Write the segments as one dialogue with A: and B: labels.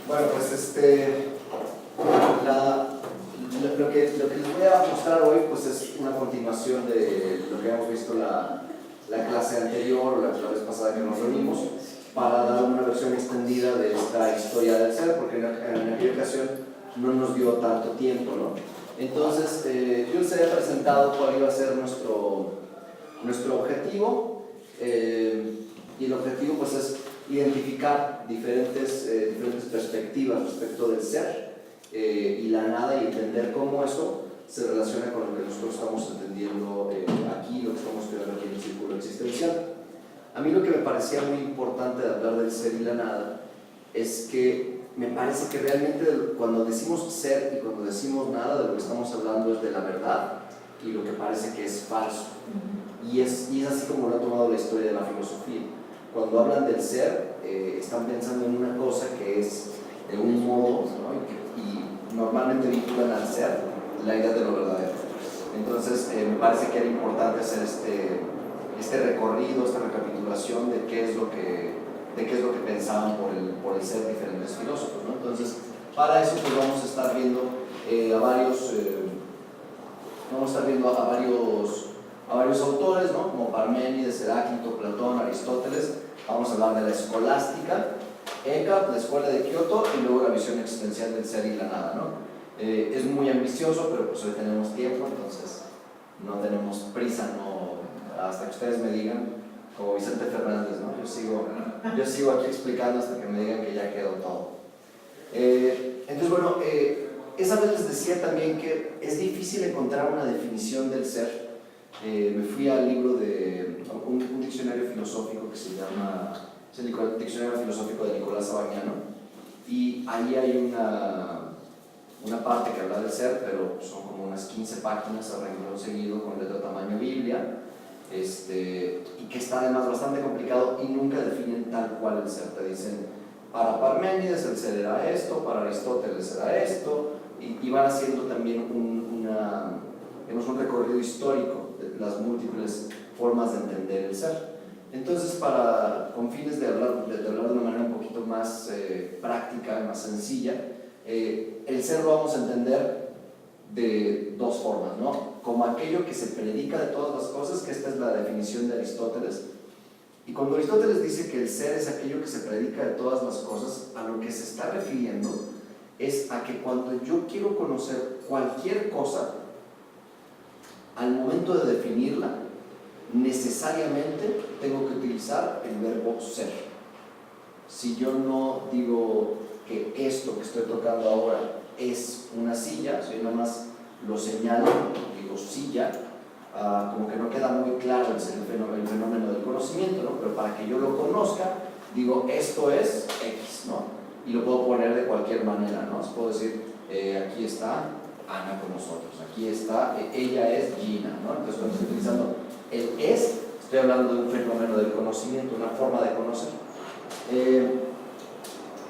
A: Bueno, pues lo que les voy a mostrar hoy pues es una continuación de lo que hemos visto la clase anterior o la vez pasada que nos reunimos, para dar una versión extendida de esta historia del ser, porque en aquella ocasión no nos dio tanto tiempo, ¿no? Entonces, yo les había presentado cuál iba a ser nuestro objetivo, y el objetivo pues es identificar diferentes perspectivas respecto del ser y la nada, y entender cómo eso se relaciona con lo que nosotros estamos entendiendo aquí, lo que estamos estudiando aquí en el círculo existencial. A mí lo que me parecía muy importante de hablar del ser y la nada es que me parece que realmente cuando decimos ser y cuando decimos nada, de lo que estamos hablando es de la verdad y lo que parece que es falso. Y es así como lo ha tomado la historia de la filosofía. Cuando hablan del ser, están pensando en una cosa que es de un modo, ¿no? y normalmente vinculan al ser la idea de lo verdadero. Entonces, me parece que era importante hacer este recorrido, esta recapitulación de qué es lo que pensaban por el ser diferentes filósofos, ¿no? Entonces, para eso pues vamos a estar viendo a varios autores, ¿no? Como Parménides, Heráclito, Platón, Aristóteles. Vamos a hablar de la escolástica, Eckhart, la escuela de Kioto, y luego la visión existencial del ser y la nada, ¿no? Es muy ambicioso, pero pues hoy tenemos tiempo, entonces no tenemos prisa, hasta que ustedes me digan, como Vicente Fernández, ¿no? Yo sigo aquí explicando hasta que me digan que ya quedó todo. Entonces, bueno, esa vez les decía también que es difícil encontrar una definición del ser. Me fui al libro de un diccionario filosófico que se llama, es el Diccionario Filosófico de Nicolás Sabagnano, y ahí hay una parte que habla del ser, pero son como unas 15 páginas a renglón seguido con letra tamaño Biblia, y que está además bastante complicado y nunca definen tal cual el ser. Te dicen, para Parménides el ser era esto, para Aristóteles era esto, y van haciendo también un recorrido histórico de las múltiples formas de entender el ser. Entonces, con fines de hablar de una manera un poquito más práctica, más sencilla, el ser lo vamos a entender de dos formas, ¿no? Como aquello que se predica de todas las cosas, que esta es la definición de Aristóteles. Y cuando Aristóteles dice que el ser es aquello que se predica de todas las cosas, a lo que se está refiriendo es a que cuando yo quiero conocer cualquier cosa, al momento de definirla, necesariamente tengo que utilizar el verbo ser. Si yo no digo que esto que estoy tocando ahora es una silla, si yo nada más lo señalo, digo silla, como que no queda muy claro el fenómeno del conocimiento, ¿no? Pero para que yo lo conozca, digo esto es X, ¿no? Y lo puedo poner de cualquier manera, ¿no? Puedo decir, aquí está Ana con nosotros, aquí está, ella es Gina, ¿no? Entonces, cuando estoy utilizando el es, estoy hablando de un fenómeno del conocimiento, una forma de conocer.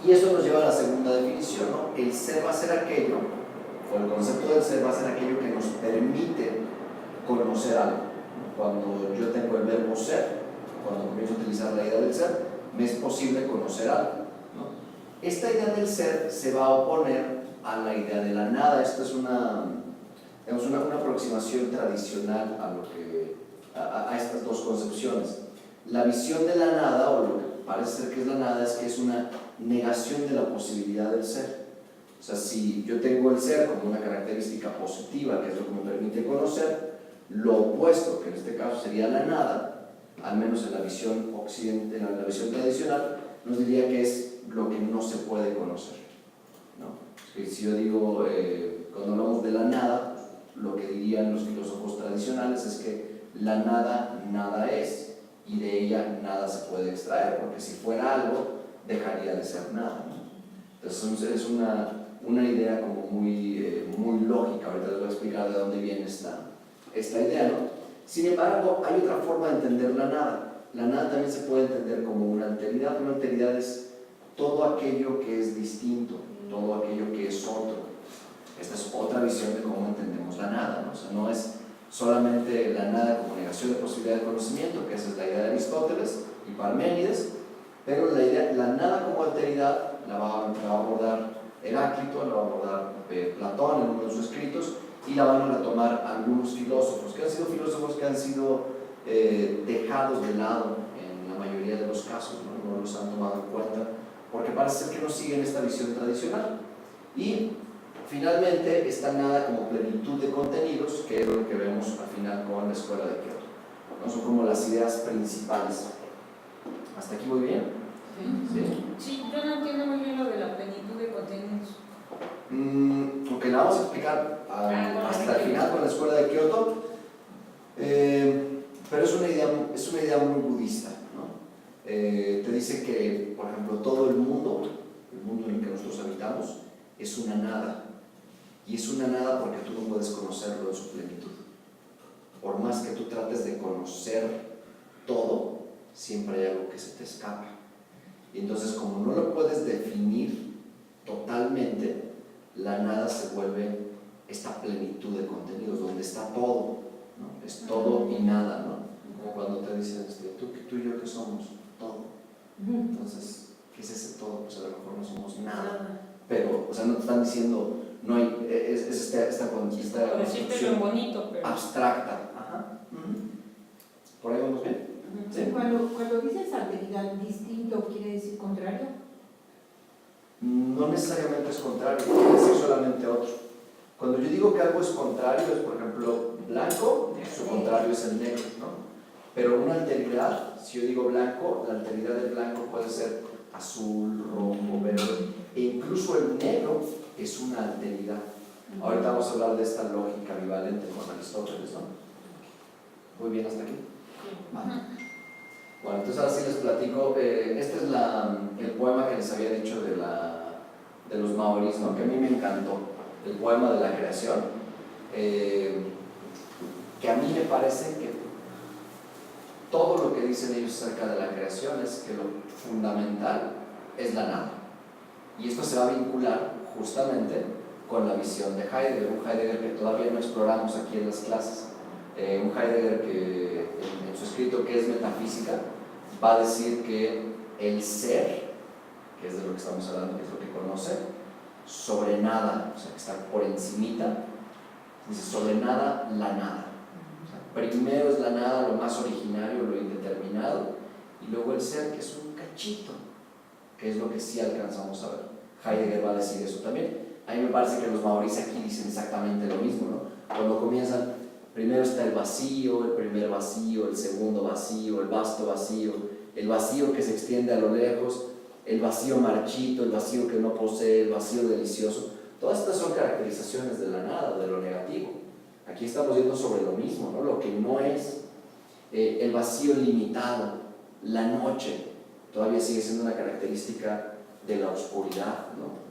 A: Y eso nos lleva a la segunda definición, ¿no? El ser va a ser aquello, o el concepto del ser va a ser aquello que nos permite conocer algo. Cuando yo tengo el verbo ser, cuando comienzo a utilizar la idea del ser, me es posible conocer algo, ¿no? Esta idea del ser se va a oponer a la idea de la nada. Esto es una aproximación tradicional a estas dos concepciones. La visión de la nada, o lo que parece ser que es la nada, es que es una negación de la posibilidad del ser. O sea, si yo tengo el ser como una característica positiva, que es lo que me permite conocer, lo opuesto, que en este caso sería la nada, al menos en la visión occidental, en la visión tradicional, nos diría que es lo que no se puede conocer, ¿no? Si yo digo, cuando hablamos de la nada, lo que dirían los filósofos tradicionales es que la nada, nada es, y de ella nada se puede extraer, porque si fuera algo, dejaría de ser nada, ¿no? Entonces es una idea como muy lógica. Ahorita les voy a explicar de dónde viene esta idea, ¿no? Sin embargo, hay otra forma de entender la nada. La nada también se puede entender como una alteridad. Una alteridad es todo aquello que es distinto, todo aquello que es otro. Esta es otra visión de cómo entendemos la nada, ¿no? O sea, no es solamente la nada como negación de posibilidad de conocimiento, que esa es la idea de Aristóteles y Parménides, pero la nada como alteridad la va a abordar Heráclito, la va a abordar Platón en uno de sus escritos, y la van a retomar algunos filósofos, que han sido filósofos que han sido dejados de lado en la mayoría de los casos, no los han tomado en cuenta, porque parece ser que no siguen esta visión tradicional. Y finalmente está nada como plenitud de contenidos, que es lo que vemos al final con la escuela de Kioto, ¿no? Son como las ideas principales. ¿Hasta aquí muy bien?
B: Sí, yo no entiendo muy bien lo de la plenitud de contenidos.
A: Ok, la vamos a explicar hasta el final con la escuela de Kioto, pero es una idea muy budista, ¿no? Te dice que, por ejemplo, todo el mundo en el que nosotros habitamos, es una nada, y es una nada porque tú no puedes conocerlo en su plenitud. Por más que tú trates de conocer todo, siempre hay algo que se te escapa. Y entonces, como no lo puedes definir totalmente, la nada se vuelve esta plenitud de contenidos, donde está todo, ¿no? Es todo y nada, ¿no? Como cuando te dicen, tú y yo, ¿qué somos? Todo. Entonces, ¿qué es ese todo? Pues a lo mejor no somos nada. Pero, o sea, no te están diciendo, no hay, esta
B: construcción bonito, pero
A: abstracta. Ajá. ¿Por ahí vamos bien?
C: ¿Sí? Cuando dices alteridad, distinto quiere decir contrario.
A: No necesariamente es contrario, quiere decir solamente otro. Cuando yo digo que algo es contrario, es por ejemplo blanco, su contrario es el negro, ¿no? Pero una alteridad, si yo digo blanco, la alteridad del blanco puede ser azul, rojo, verde, e incluso el negro es una alteridad. Ahorita vamos a hablar de esta lógica bivalente con Aristóteles, ¿no? Muy bien hasta aquí. Vale. Bueno, entonces ahora sí les platico. Este es el poema que les había dicho de los maoríes, ¿no? Que a mí me encantó, el poema de la creación, que a mí me parece que todo lo que dicen ellos acerca de la creación es que lo fundamental es la nada. Y esto se va a vincular justamente con la visión de Heidegger, un Heidegger que todavía no exploramos aquí en las clases, un Heidegger que en su escrito que es Metafísica va a decir que el ser, que es de lo que estamos hablando, que es lo que conoce, sobre nada, o sea, que está por encimita, dice sobre nada, la nada. O sea, primero es la nada, lo más originario, lo indeterminado, y luego el ser, que es un cachito, que es lo que sí alcanzamos a ver. Heidegger va a decir eso también. A mí me parece que los maoríes aquí dicen exactamente lo mismo, ¿no? Cuando comienzan, primero está el vacío, el primer vacío, el segundo vacío, el vasto vacío, el vacío que se extiende a lo lejos, el vacío marchito, el vacío que no posee, el vacío delicioso. Todas estas son caracterizaciones de la nada, de lo negativo. Aquí estamos viendo sobre lo mismo, ¿no? Lo que no es. El vacío limitado, la noche, todavía sigue siendo una característica de la oscuridad, ¿no?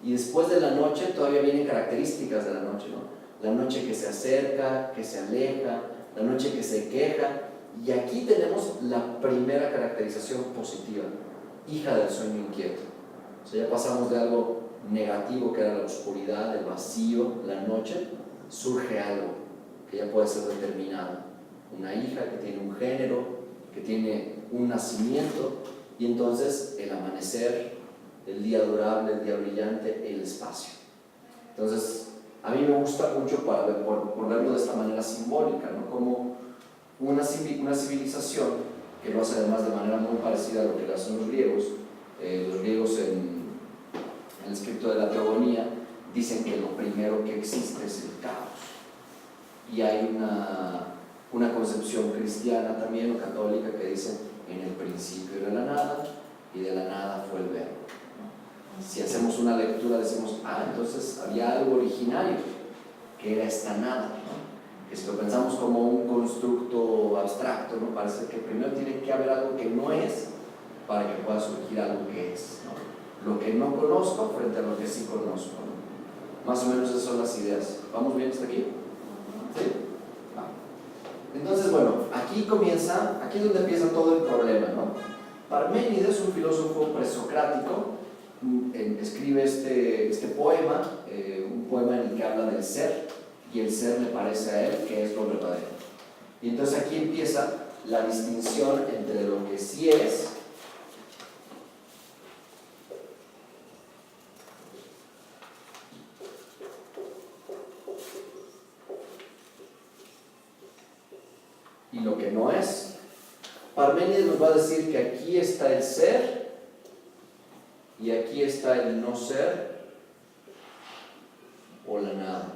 A: Y después de la noche todavía vienen características de la noche, ¿no? La noche que se acerca, que se aleja, la noche que se queja. Y aquí tenemos la primera caracterización positiva, hija del sueño inquieto. O sea, ya pasamos de algo negativo que era la oscuridad, el vacío, la noche, surge algo que ya puede ser determinado. Una hija que tiene un género, que tiene un nacimiento, y entonces el amanecer, el día durable, el día brillante, el espacio. Entonces, a mí me gusta mucho por verlo de esta manera simbólica, ¿no? Como una civilización que lo hace además de manera muy parecida a lo que lo hacen los griegos. Los griegos en el escrito de la Teogonía dicen que lo primero que existe es el caos. Y hay una concepción cristiana también, o católica, que dice en el principio era la nada y de la nada fue el verbo. Si hacemos una lectura decimos, entonces había algo originario, que era esta nada, ¿no? Que si lo pensamos como un constructo abstracto, ¿no? Parece que primero tiene que haber algo que no es para que pueda surgir algo que es, ¿no? Lo que no conozco frente a lo que sí conozco, ¿no? Más o menos esas son las ideas. ¿Vamos bien hasta aquí? ¿Sí? Entonces, bueno, aquí es donde empieza todo el problema, ¿no? Parménides, un filósofo presocrático, escribe este poema, un poema en el que habla del ser, y el ser le parece a él que es lo verdadero. Y entonces aquí empieza la distinción entre lo que sí es Parménides nos va a decir que aquí está el ser y aquí está el no ser o la nada.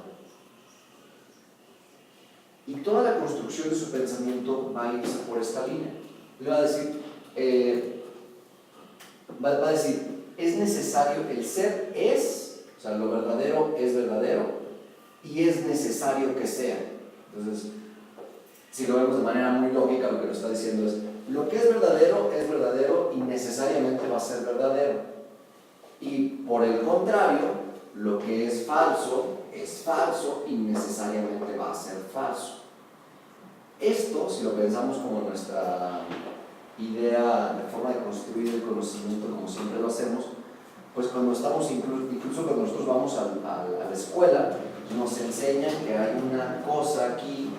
A: Y toda la construcción de su pensamiento va a irse por esta línea. Le va a decir, va a decir, es necesario, el ser es, o sea, lo verdadero es verdadero y es necesario que sea. Entonces, si lo vemos de manera muy lógica, lo que nos está diciendo es, lo que es verdadero y necesariamente va a ser verdadero. Y por el contrario, lo que es falso y necesariamente va a ser falso. Esto, si lo pensamos como nuestra idea de forma de construir el conocimiento, como siempre lo hacemos, pues cuando estamos, incluso cuando nosotros vamos a la escuela, nos enseñan que hay una cosa aquí,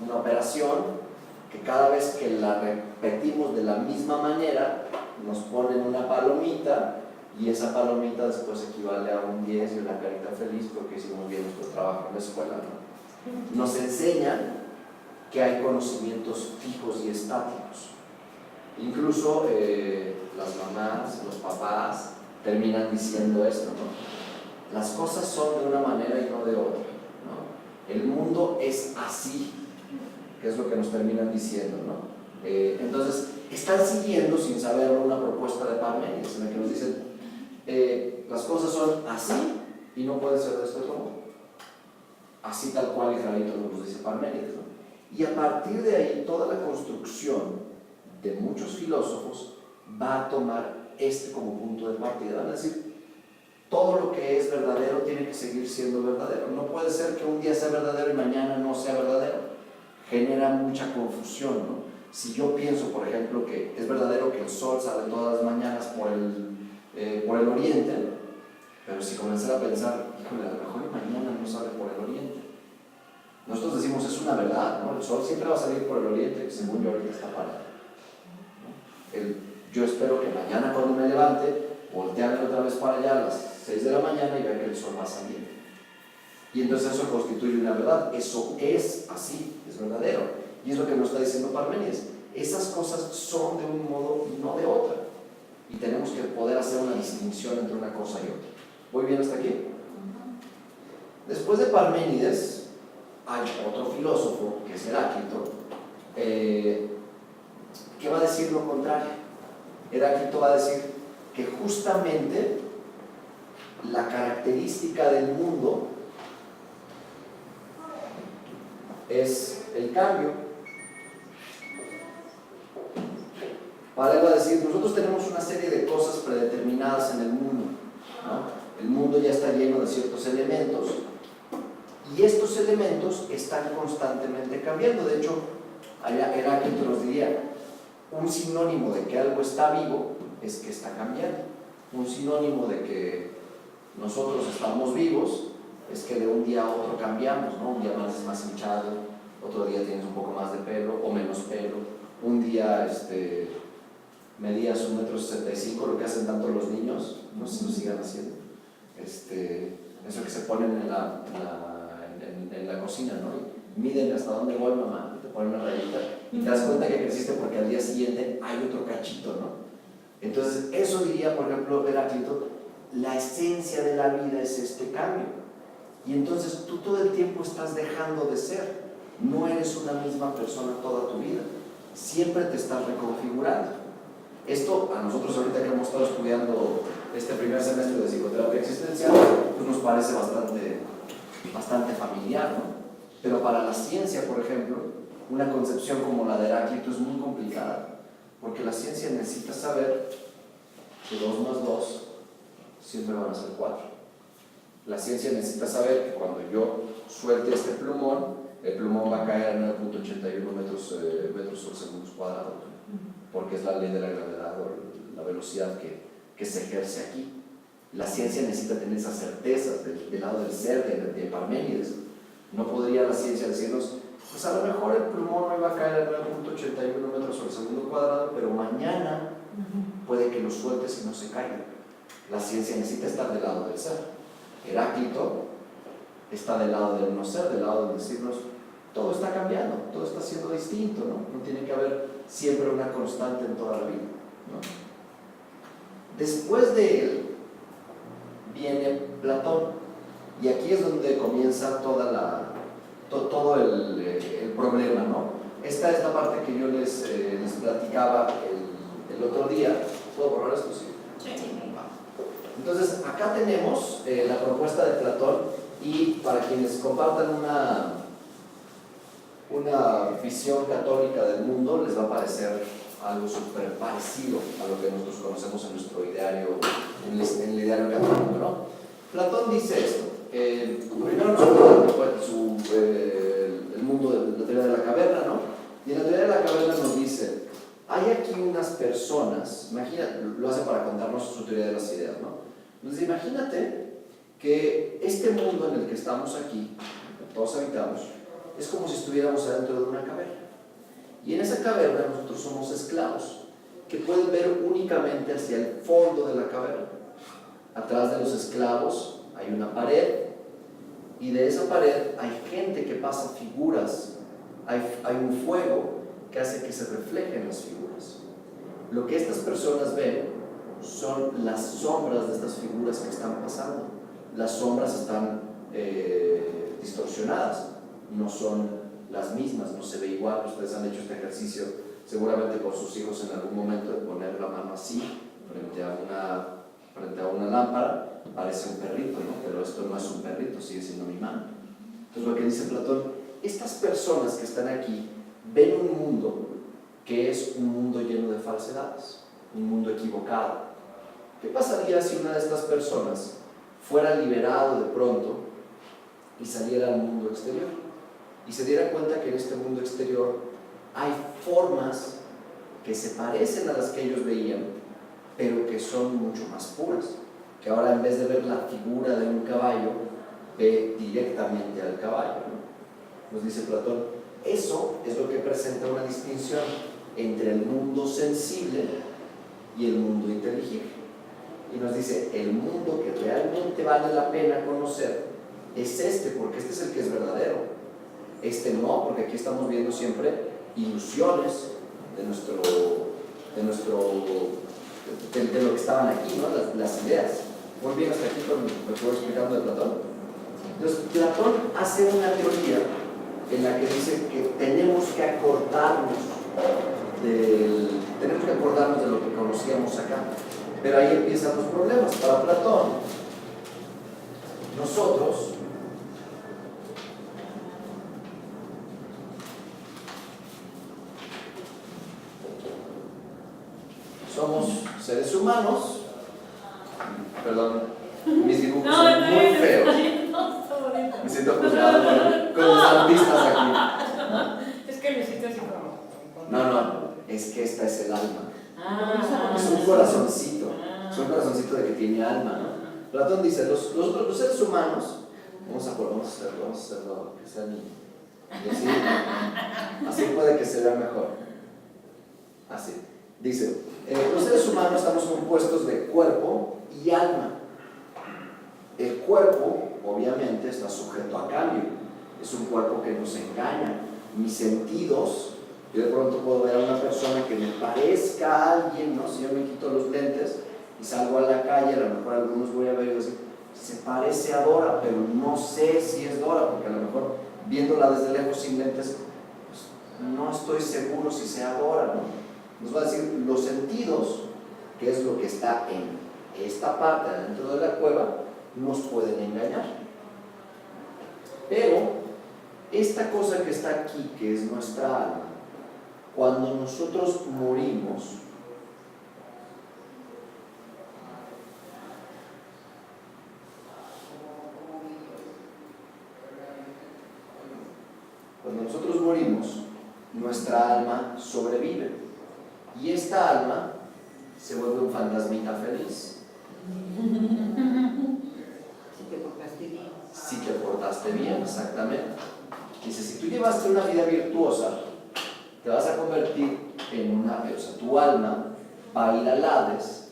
A: una operación, que cada vez que la repetimos de la misma manera, nos ponen una palomita, y esa palomita después equivale a un 10 y una carita feliz porque hicimos bien nuestro trabajo en la escuela, ¿no? Nos enseñan que hay conocimientos fijos y estáticos. Incluso las mamás, los papás terminan diciendo esto, ¿no? Las cosas son de una manera y no de otra, ¿no? El mundo es así, que es lo que nos terminan diciendo, ¿no? Entonces, están siguiendo sin saberlo una propuesta de Parménides en la que nos dicen las cosas son así y no puede ser de este otro modo. Así tal cual y clarito nos dice Parménides, ¿no? Y a partir de ahí, toda la construcción de muchos filósofos va a tomar este como punto de partida. Van a decir, todo lo que es verdadero tiene que seguir siendo verdadero. No puede ser que un día sea verdadero y mañana no sea verdadero. Genera mucha confusión, ¿no? Si yo pienso, por ejemplo, que es verdadero que el sol sale todas las mañanas por el oriente, pero si comenzara a pensar, híjole, a lo mejor mañana no sale por el oriente. Nosotros decimos, es una verdad, ¿no? El sol siempre va a salir por el oriente, según yo ahorita está parado, ¿no? Yo espero que mañana cuando me levante, voltearme otra vez para allá a las 6 de la mañana y ver que el sol va a salir. Y entonces eso constituye una verdad, eso es así, es verdadero. Y es lo que nos está diciendo Parménides. Esas cosas son de un modo y no de otra. Y tenemos que poder hacer una distinción entre una cosa y otra. ¿Voy bien hasta aquí? Después de Parménides, hay otro filósofo, que es Heráclito, que va a decir lo contrario. Heráclito va a decir que justamente la característica del mundo es el cambio. Para él va a decir, nosotros tenemos una serie de cosas predeterminadas en el mundo, ¿no? El mundo ya está lleno de ciertos elementos y estos elementos están constantemente cambiando. De hecho, Heráclito nos diría, un sinónimo de que algo está vivo es que está cambiando. Un sinónimo de que nosotros estamos vivos es que de un día a otro cambiamos, ¿no? Un día más hinchado, otro día tienes un poco más de pelo o menos pelo, un día medías 1,65 m, lo que hacen tanto los niños, no sé si lo sigan haciendo, eso que se ponen en la cocina, ¿no? Y miden hasta dónde voy, mamá, te ponen una rayita y te das cuenta que creciste porque al día siguiente hay otro cachito, ¿no? Entonces eso diría, por ejemplo, Heráclito, la esencia de la vida es este cambio. Y entonces tú todo el tiempo estás dejando de ser, no eres una misma persona toda tu vida, siempre te estás reconfigurando. Esto a nosotros ahorita que hemos estado estudiando este primer semestre de psicoterapia existencial, pues nos parece bastante familiar, ¿no? Pero para la ciencia, por ejemplo, una concepción como la de Heráclito es muy complicada, porque la ciencia necesita saber que 2 más 2 siempre van a ser 4. La ciencia necesita saber que cuando yo suelte este plumón, el plumón va a caer a 9.81 metros por segundo cuadrado, porque es la ley de la gravedad o la velocidad que se ejerce aquí. La ciencia necesita tener esas certezas del lado del ser, de Parménides. No podría la ciencia decirnos, pues a lo mejor el plumón hoy va a caer a 9.81 metros por segundo cuadrado, pero mañana puede que lo sueltes y no se caiga. La ciencia necesita estar del lado del ser. Heráclito está del lado del no ser, del lado de decirnos, todo está cambiando, todo está siendo distinto. siempre una constante en toda la vida, ¿no? Después de él viene Platón, y aquí es donde comienza todo el problema, ¿no? Esta es la parte que yo les platicaba el otro día. ¿Puedo borrar esto? Sí. Entonces, acá tenemos la propuesta de Platón, y para quienes compartan una visión católica del mundo, les va a parecer algo súper parecido a lo que nosotros conocemos en nuestro ideario, en el ideario católico, ¿no? Platón dice esto. Primero nos cuenta el mundo de la teoría de la caverna, ¿no? Y en la teoría de la caverna nos dice, hay aquí unas personas, imagina, lo hace para contarnos su teoría de las ideas, ¿no? Nos dice, imagínate que este mundo en el que estamos aquí, que todos habitamos, es como si estuviéramos adentro de una caverna. Y en esa caverna nosotros somos esclavos, que pueden ver únicamente hacia el fondo de la caverna. Atrás de los esclavos hay una pared, y de esa pared hay gente que pasa figuras, hay un fuego que hace que se reflejen las figuras. Lo que estas personas ven son las sombras de estas figuras que están pasando. Las sombras están distorsionadas, no son las mismas, no se ve igual. Ustedes han hecho este ejercicio seguramente con sus hijos en algún momento, de poner la mano así frente a una lámpara. Parece un perrito, ¿no? Pero esto no es un perrito, sigue siendo mi mano. Entonces lo que dice Platón, estas personas que están aquí ven un mundo que es un mundo lleno de falsedades, un mundo equivocado. ¿Qué pasaría si una de estas personas fuera liberado de pronto y saliera al mundo exterior y se diera cuenta que en este mundo exterior hay formas que se parecen a las que ellos veían, pero que son mucho más puras? Que ahora, en vez de ver la figura de un caballo, ve directamente al caballo, ¿no? Nos dice Platón, eso es lo que presenta una distinción entre el mundo sensible y el mundo inteligible. Y nos dice, el mundo que realmente vale la pena conocer es este, porque este es el que es verdadero. Este no, porque aquí estamos viendo siempre ilusiones de lo que estaban aquí, ¿no? Las ideas. Muy bien, hasta aquí con lo que voy explicando de Platón. Entonces, Platón hace una teoría en la que dice que tenemos que acordarnos de lo que conocíamos acá. Pero ahí empiezan los problemas. Para Platón, nosotros somos seres humanos. Perdón, mis dibujos son muy feos. Me siento juzgado con los artistas aquí.
B: Es que necesito así como.
A: No, es que esta es el alma.
B: Ah,
A: Es un corazoncito. Es un corazoncito de que tiene alma, ¿no? Platón dice, los seres humanos, vamos a hacerlo que sea niño. Y así puede que se vea mejor. Así. Dice, los seres humanos estamos compuestos de cuerpo y alma. El cuerpo, obviamente, está sujeto a cambio. Es un cuerpo que nos engaña. Mis sentidos, yo de pronto puedo ver a una persona que me parezca a alguien, ¿no? Si yo me quito los lentes y salgo a la calle, a lo mejor algunos voy a ver y decir, se parece a Dora, pero no sé si es Dora, porque a lo mejor viéndola desde lejos sin lentes, pues, no estoy seguro si sea Dora, ¿no? Nos va a decir los sentidos, que es lo que está en esta parte dentro de la cueva, nos pueden engañar. Pero esta cosa que está aquí, que es nuestra alma, cuando nosotros morimos, nuestra alma sobrevive. Y esta alma se vuelve un fantasmita feliz.
C: Si te portaste bien.
A: Si te portaste bien, exactamente. Dice, si tú llevaste una vida virtuosa, te vas a convertir en una, o sea, tu alma va a ir al Hades,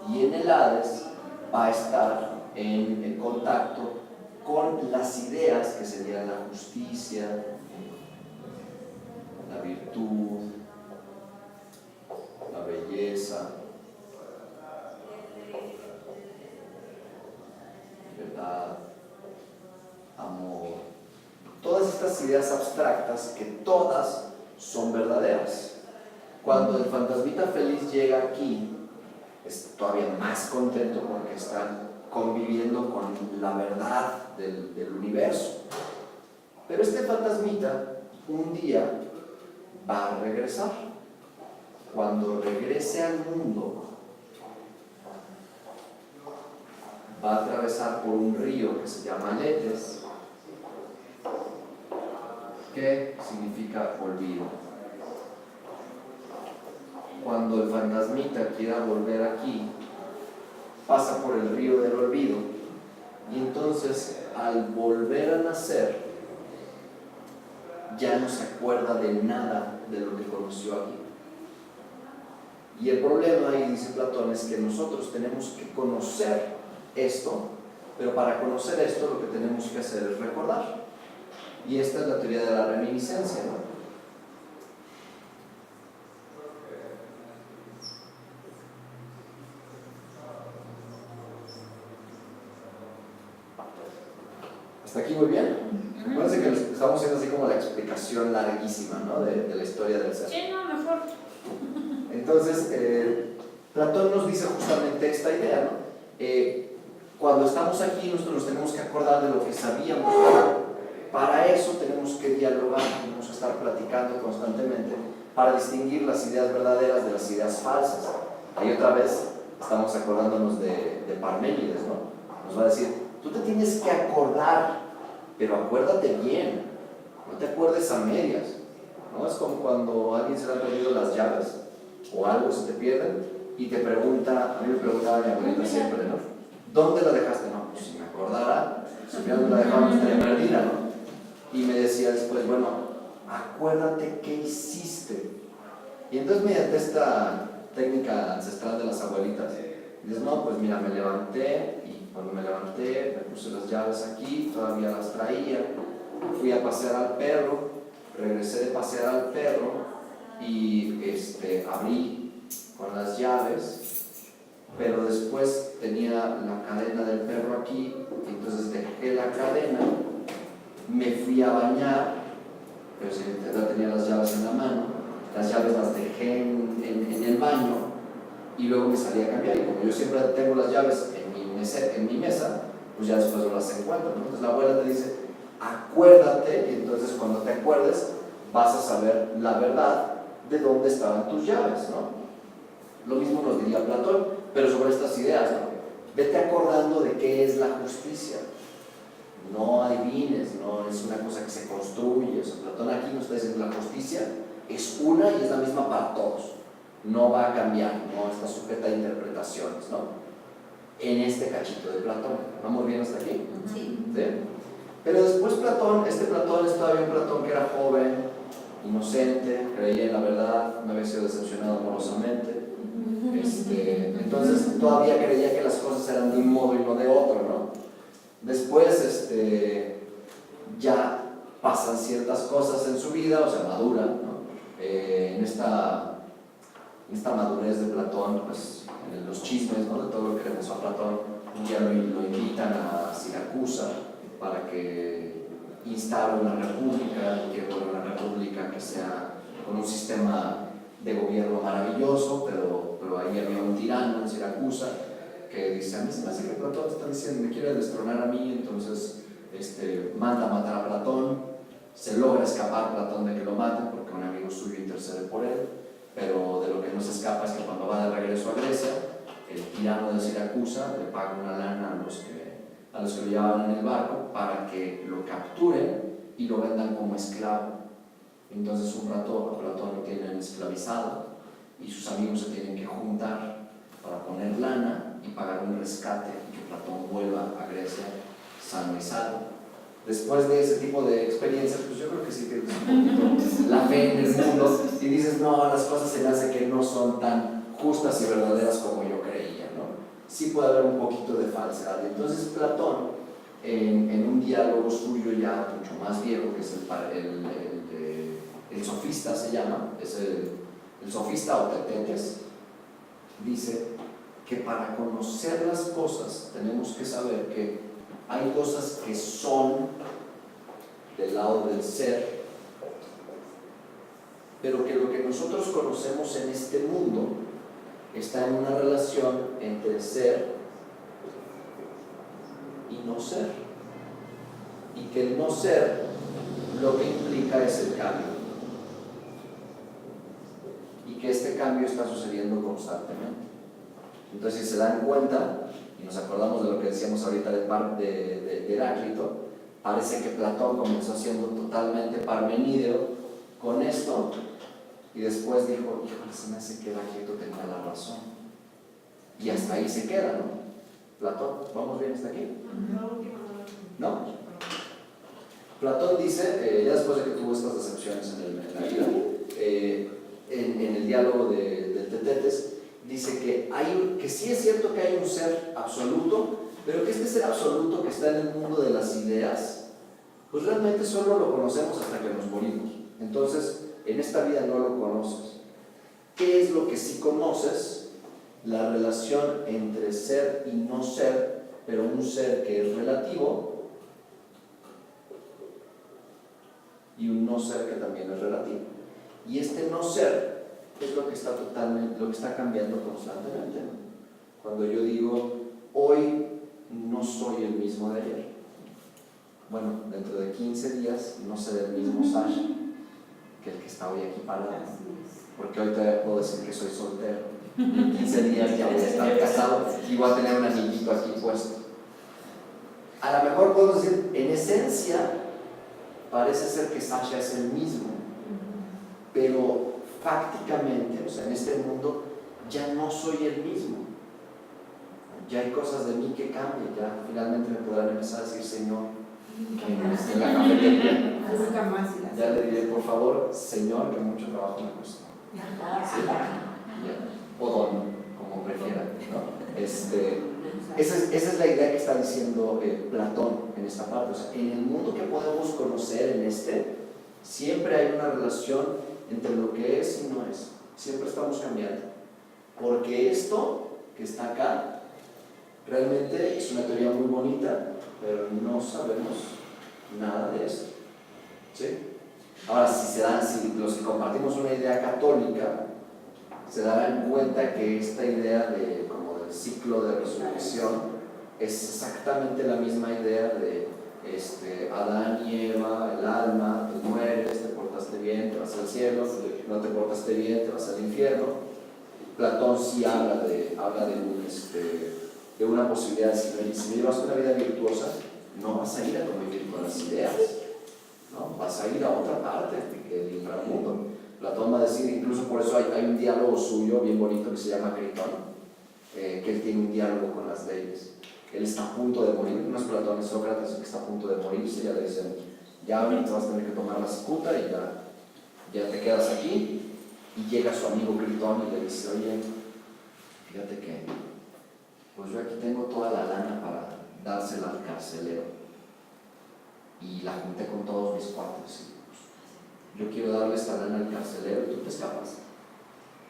A: y en el Hades va a estar en contacto con las ideas que serían la justicia, la virtud, ideas abstractas que todas son verdaderas. Cuando el fantasmita feliz llega aquí, es todavía más contento porque está conviviendo con la verdad del universo. Pero este fantasmita un día va a regresar. Cuando regrese al mundo, va a atravesar por un río que se llama Letes, que significa olvido. Cuando el fantasmita quiera volver aquí, pasa por el río del olvido, y entonces al volver a nacer ya no se acuerda de nada de lo que conoció aquí. Y el problema, y dice Platón, es que nosotros tenemos que conocer esto, pero para conocer esto lo que tenemos que hacer es recordar. Y esta es la teoría de la reminiscencia, ¿no? ¿Hasta aquí muy bien? Acuérdense que les estamos haciendo así como la explicación larguísima, ¿no? de la historia del ser.
B: Sí, no, mejor.
A: Entonces, Platón nos dice justamente esta idea, ¿no? Cuando estamos aquí, nosotros nos tenemos que acordar de lo que sabíamos. Para eso tenemos que dialogar, tenemos que estar platicando constantemente para distinguir las ideas verdaderas de las ideas falsas. Ahí otra vez estamos acordándonos de Parménides, ¿no? Nos va a decir, tú te tienes que acordar, pero acuérdate bien, no te acuerdes a medias, ¿no? Es como cuando a alguien se le han perdido las llaves o algo, se te pierden y te pregunta, a mí me preguntaba mi abuelita siempre, ¿no? ¿Dónde la dejaste? No, pues si me acordara, si me la dejaba estaría perdida, ¿no? Y me decía después, bueno, acuérdate qué hiciste. Y entonces mediante esta técnica ancestral de las abuelitas, dices, no, pues mira, me levanté y cuando me levanté me puse las llaves aquí, todavía las traía, fui a pasear al perro, regresé de pasear al perro y abrí con las llaves, pero después tenía la cadena del perro aquí, y entonces dejé la cadena, me fui a bañar, pero si ya tenía las llaves en la mano, las llaves las dejé en el baño y luego me salí a cambiar, y como yo siempre tengo las llaves en mi mesa, pues ya después no las encuentro, ¿no? Entonces la abuela te dice, acuérdate, y entonces cuando te acuerdes vas a saber la verdad de dónde estaban tus llaves, ¿no? Lo mismo nos diría Platón, pero sobre estas ideas, ¿no? Vete acordando de qué es la justicia. No adivines, no es una cosa que se construye. O sea, Platón aquí nos está diciendo la justicia es una y es la misma para todos. No va a cambiar, no está sujeta a interpretaciones, ¿no? En este cachito de Platón. ¿Vamos bien hasta aquí?
C: Sí.
A: ¿Sí? Pero después Platón es todavía un Platón que era joven, inocente, creía en la verdad, no había sido decepcionado amorosamente. Entonces todavía creía que las cosas eran de un modo y no de otro, ¿no? Después ya pasan ciertas cosas en su vida, o sea, madura, ¿no? En esta madurez de Platón, pues en los chismes, ¿no? De todo lo que le pasó a Platón, un día lo invitan a Siracusa para que instale una república, y que fuera una república que sea con un sistema de gobierno maravilloso, pero ahí había un tirano en Siracusa que dice, a mí se me hace que Platón está diciendo, me quiere destronar a mí, entonces manda a matar a Platón, se logra escapar Platón de que lo maten porque un amigo suyo intercede por él, pero de lo que no se escapa es que cuando va de regreso a Grecia, el tirano de Siracusa le paga una lana a los que lo llevaban en el barco para que lo capturen y lo vendan como esclavo. Entonces un rato a Platón lo tienen esclavizado y sus amigos se tienen que juntar para poner lana y pagar un rescate y que Platón vuelva a Grecia sano y salvo. Después de ese tipo de experiencias, pues yo creo que sí tienes un poquito la fe en el mundo y dices, no, las cosas se me hace que no son tan justas y verdaderas como yo creía, ¿no? Sí puede haber un poquito de falsedad. Entonces Platón, en un diálogo suyo ya mucho más viejo, que es el sofista se llama, es el sofista o Tetetes, dice que para conocer las cosas tenemos que saber que hay cosas que son del lado del ser, pero que lo que nosotros conocemos en este mundo está en una relación entre ser y no ser, y que el no ser lo que implica es el cambio, y que este cambio está sucediendo constantemente. Entonces, si se dan cuenta, y nos acordamos de lo que decíamos ahorita de Heráclito, parece que Platón comenzó siendo totalmente parmenídeo con esto, y después dijo, híjole, se me hace que Heráclito tenía la razón. Y hasta ahí se queda, ¿no? Platón, ¿vamos bien hasta aquí? ¿No? Platón dice, ya después de que tuvo estas decepciones en la vida, en el diálogo del Tetetes, dice que sí es cierto que hay un ser absoluto, pero que este ser absoluto que está en el mundo de las ideas, pues realmente solo lo conocemos hasta que nos morimos. Entonces, en esta vida no lo conoces. ¿Qué es lo que sí conoces? La relación entre ser y no ser, pero un ser que es relativo y un no ser que también es relativo. Y este no ser es lo que está cambiando constantemente, ¿no? Cuando yo digo, hoy no soy el mismo de ayer. Bueno, dentro de 15 días no seré el mismo Sasha que el que está hoy aquí parado. Porque hoy todavía puedo decir que soy soltero. En 15 días ya voy a estar casado y voy a tener un anillito aquí puesto. A lo mejor podemos decir, en esencia, parece ser que Sasha es el mismo, pero fácticamente, o sea, en este mundo, ya no soy el mismo. Ya hay cosas de mí que cambian, ya finalmente me podrán empezar a decir, Señor, que no esté en la cafetería.
C: Nunca más.
A: Ya le diré, por favor, Señor, que mucho trabajo me costó. ¿Sí? O don, como prefieran, ¿no? Esa es la idea que está diciendo Platón en esta parte. O sea, en el mundo que podemos conocer siempre hay una relación entre lo que es y no es. Siempre estamos cambiando. Porque esto que está acá realmente es una teoría muy bonita, pero no sabemos nada de esto. ¿Sí? Ahora, si los que compartimos una idea católica, se darán cuenta que esta idea como del ciclo de resurrección es exactamente la misma idea de Adán y Eva, el alma, tú mueres, te portaste bien, te vas al cielo, no te portaste bien, te vas al infierno. Platón sí habla de una posibilidad de si llevas una vida virtuosa, no vas a ir a convivir con las ideas, ¿no? Vas a ir a otra parte del inframundo. Platón va a decir, incluso por eso hay un diálogo suyo bien bonito que se llama Critón, que él tiene un diálogo con las leyes. Él está a punto de morir, no es Platón, es Sócrates que está a punto de morirse, ya le dicen, ya ahorita vas a tener que tomar la cicuta y ya te quedas aquí. Y llega su amigo Critón y le dice, oye, fíjate que pues yo aquí tengo toda la lana para dársela al carcelero y la junté con todos mis cuates. Yo quiero darle esta lana al carcelero y tú te escapas.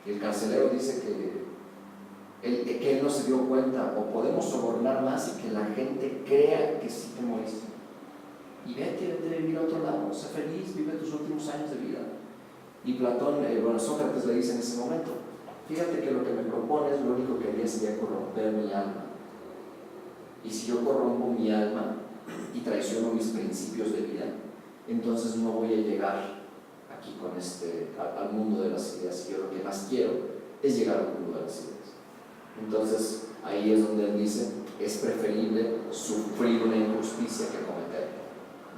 A: Y el carcelero dice que él no se dio cuenta, o podemos sobornar más y que la gente crea que sí te moriste. Y vete a vivir a otro lado, sé feliz, vive tus últimos años de vida. Y Platón, Sócrates le dice en ese momento, fíjate que lo que me propones, lo único que haría sería corromper mi alma. Y si yo corrompo mi alma y traiciono mis principios de vida, entonces no voy a llegar aquí con al mundo de las ideas. Y yo lo que más quiero es llegar al mundo de las ideas. Entonces ahí es donde él dice, es preferible sufrir una injusticia que cometerla,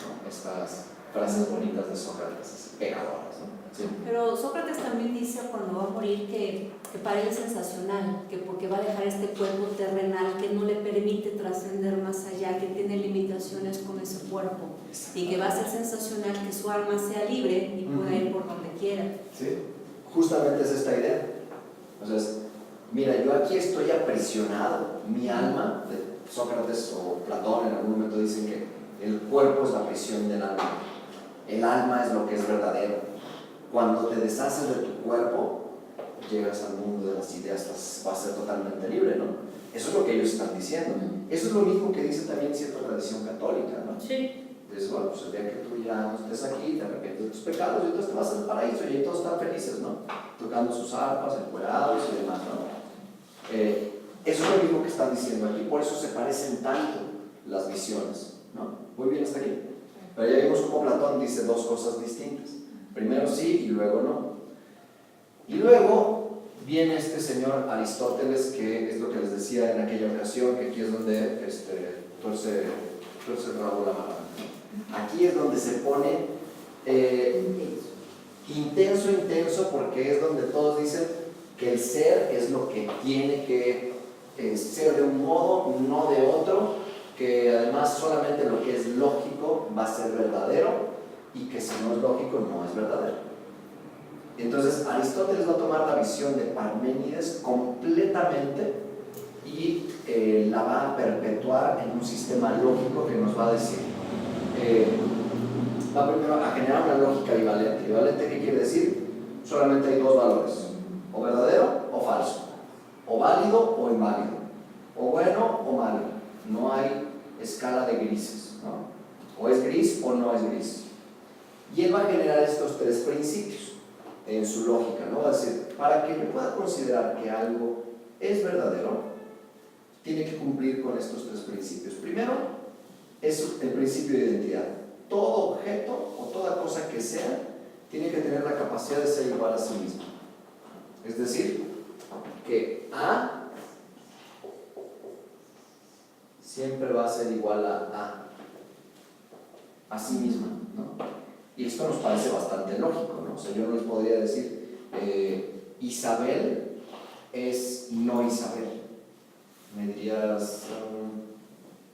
A: ¿no? Estas frases bonitas de Sócrates, pegadoras, ¿no? Sí.
D: Pero Sócrates también dice cuando va a morir que para él es sensacional, que porque va a dejar este cuerpo terrenal que no le permite trascender más allá, que tiene limitaciones con ese cuerpo, y que va a ser sensacional que su alma sea libre y pueda ir por donde quiera.
A: Sí, justamente es esta idea. O sea, mira, yo aquí estoy aprisionado, mi alma, Sócrates o Platón en algún momento dicen que el cuerpo es la prisión del alma, el alma es lo que es verdadero. Cuando te deshaces de tu cuerpo, llegas al mundo de las ideas, vas a ser totalmente libre, ¿no? Eso es lo que ellos están diciendo. Eso es lo mismo que dice también cierta tradición católica, ¿no?
B: Sí.
A: Dices, bueno, pues el día que tú ya no estés aquí, te arrepientes de tus pecados y entonces te vas al paraíso y ahí todos están felices, ¿no? Tocando sus arpas, encuerados y demás, ¿no? Eso es lo mismo que están diciendo aquí, por eso se parecen tanto las visiones, ¿no? Muy bien hasta aquí. Pero ya vimos cómo Platón dice dos cosas distintas. Primero sí y luego no. Y luego viene este señor Aristóteles, que es lo que les decía en aquella ocasión, que aquí es donde tuerce el rabo la mano. Aquí es donde se pone intenso, porque es donde todos dicen que el ser es lo que tiene que ser de un modo, no de otro, que además solamente lo que es lógico va a ser verdadero y que si no es lógico no es verdadero. Entonces Aristóteles va a tomar la visión de Parménides completamente y la va a perpetuar en un sistema lógico que nos va a decir, va primero a generar una lógica bivalente. ¿Bivalente qué quiere decir? Solamente hay dos valores, o verdadero o falso, o válido o inválido, o bueno o malo. No hay escala de grises, ¿no? O es gris o no es gris. Y él va a generar estos tres principios en su lógica, ¿no? Va a decir, para que yo pueda considerar que algo es verdadero, tiene que cumplir con estos tres principios. Primero, es el principio de identidad. Todo objeto o toda cosa que sea, tiene que tener la capacidad de ser igual a sí mismo. Es decir, que A siempre va a ser igual a sí misma, ¿no? Y esto nos parece bastante lógico, ¿no? O sea, yo no les podría decir Isabel es no Isabel. Me dirías,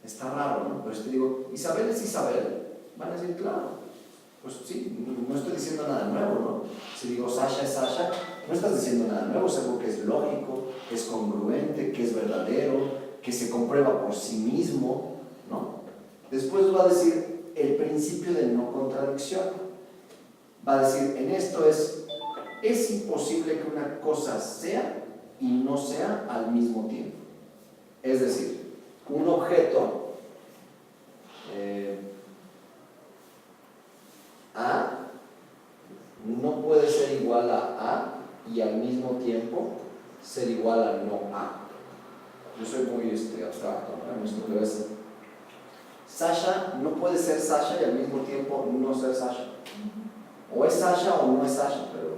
A: está raro, ¿no? Pero si te digo, Isabel es Isabel, van a decir, claro, pues sí, no estoy diciendo nada nuevo, ¿no? Si digo Sasha es Sasha, no estás diciendo nada nuevo, es algo que es lógico, que es congruente, que es verdadero, que se comprueba por sí mismo, ¿no? Después va a decir el principio de no contradicción. Va a decir, en esto es imposible que una cosa sea y no sea al mismo tiempo. Es decir, un objeto A no puede ser igual a A y al mismo tiempo ser igual a no A. Yo soy muy abstracto, ¿no? Esto debe ser. Sasha no puede ser Sasha y al mismo tiempo no ser Sasha. O es Sasha o no es Sasha, pero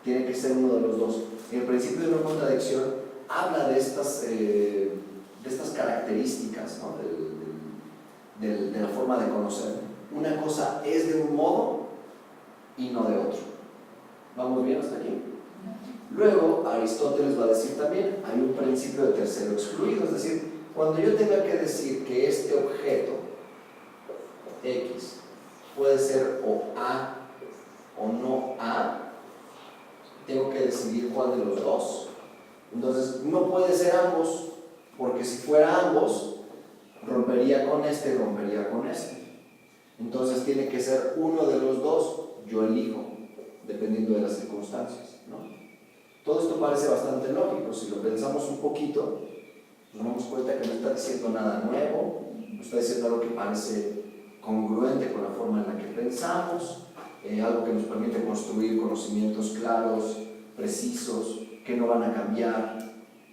A: tiene que ser uno de los dos. El principio de no contradicción habla de estas características, ¿no? de la forma de conocer. Una cosa es de un modo y no de otro. ¿Vamos bien hasta aquí? Luego Aristóteles va a decir también, hay un principio de tercero excluido, es decir, cuando yo tenga que decir que este objeto X puede ser o A o no A, tengo que decidir cuál de los dos. Entonces no puede ser ambos, porque si fuera ambos rompería con este y rompería con este. Entonces tiene que ser uno de los dos, yo elijo dependiendo de las circunstancias, ¿no? Todo esto parece bastante lógico. Si lo pensamos un poquito, nos damos cuenta que no está diciendo nada nuevo, no está diciendo algo que parece congruente con la forma en la que pensamos, algo que nos permite construir conocimientos claros, precisos, que no van a cambiar.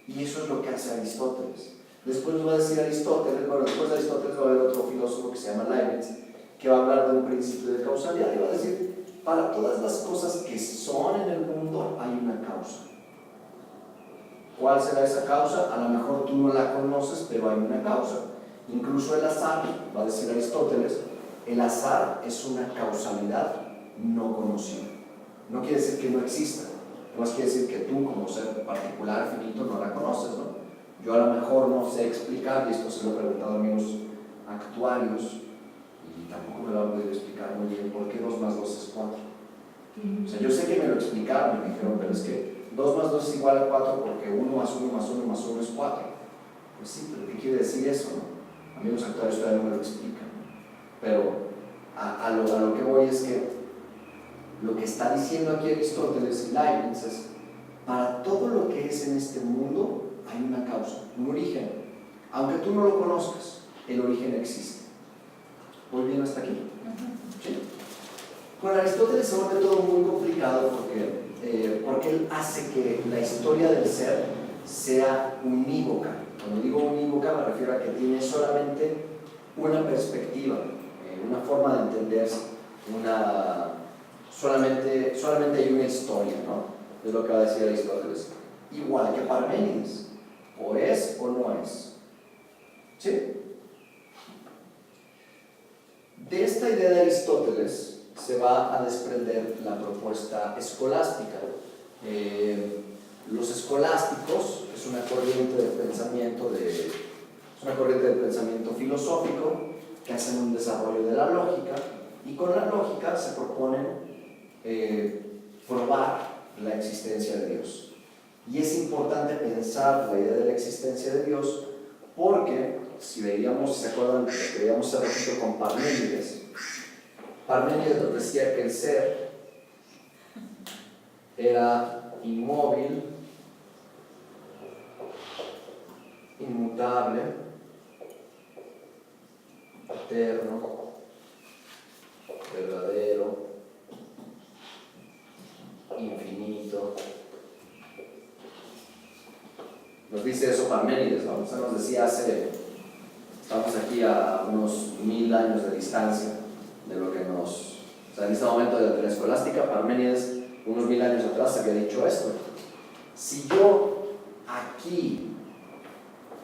A: Y eso es lo que hace Aristóteles. Después nos va a decir Aristóteles, bueno, después de Aristóteles va a haber otro filósofo que se llama Leibniz, que va a hablar de un principio de causalidad y va a decir, para todas las cosas que son en el mundo hay una causa. ¿Cuál será esa causa? A lo mejor tú no la conoces, pero hay una causa. Incluso el azar, va a decir Aristóteles, el azar es una causalidad no conocida. No quiere decir que no exista, no quiere decir que tú como ser particular, finito, no la conoces, ¿no? Yo a lo mejor no sé explicar, y esto se lo he preguntado a amigos actuarios, y tampoco me lo han podido explicar muy bien, ¿por qué 2 más 2 es 4? O sea, yo sé que me lo explicaron, me dijeron, pero es que 2 más 2 es igual a 4 porque 1 más 1 más 1 más 1 es 4. Pues sí, pero ¿qué quiere decir eso, no? Amigos actuarios todavía no me lo explican. Pero a lo que voy es que lo que está diciendo aquí Aristóteles y Leibniz es, para todo lo que es en este mundo hay una causa, un origen. Aunque tú no lo conozcas, el origen existe. ¿Voy bien hasta aquí? ¿Sí? Con Aristóteles se vuelve todo muy complicado porque él hace que la historia del ser sea unívoca. Cuando digo unívoca me refiero a que tiene solamente una perspectiva, una forma de entenderse, solamente hay una historia, ¿no? Es lo que va a decir Aristóteles. Igual que Parménides, o es o no es. ¿Sí? De esta idea de Aristóteles se va a desprender la propuesta escolástica. Los escolásticos es una corriente de pensamiento filosófico que hacen un desarrollo de la lógica, y con la lógica se proponen probar la existencia de Dios. Y es importante pensar la idea de la existencia de Dios porque, si se acuerdan de lo que veíamos hace ratito con Parménides, Parménides nos decía que el ser era inmóvil, inmutable, eterno, verdadero, infinito. Nos dice eso Parménides, ¿no? O sea, nos decía estamos aquí a unos 1000 años de distancia de lo que o sea, en este momento de la escolástica, Parménides, unos 1000 años atrás, había dicho esto: si yo aquí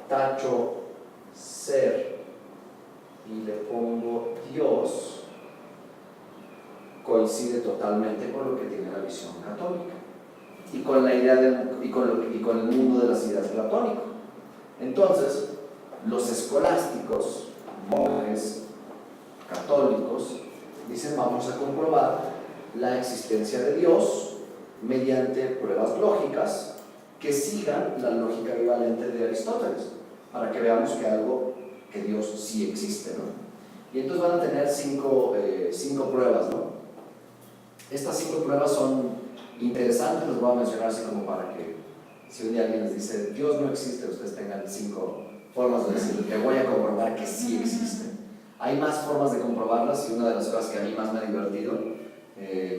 A: tacho ser y le pongo Dios, coincide totalmente con lo que tiene la visión católica y con la idea y con el mundo de las ideas platónico. Entonces, los escolásticos, monjes católicos, dicen: vamos a comprobar la existencia de Dios mediante pruebas lógicas que sigan la lógica bivalente de Aristóteles, para que veamos que Dios sí existe, ¿no? Y entonces van a tener cinco pruebas, ¿no? Estas 5 pruebas son interesantes, las voy a mencionar así como para que, si un día alguien les dice Dios no existe, ustedes tengan 5 formas de decir: te voy a comprobar que sí existe. Hay más formas de comprobarlas, y una de las cosas que a mí más me ha divertido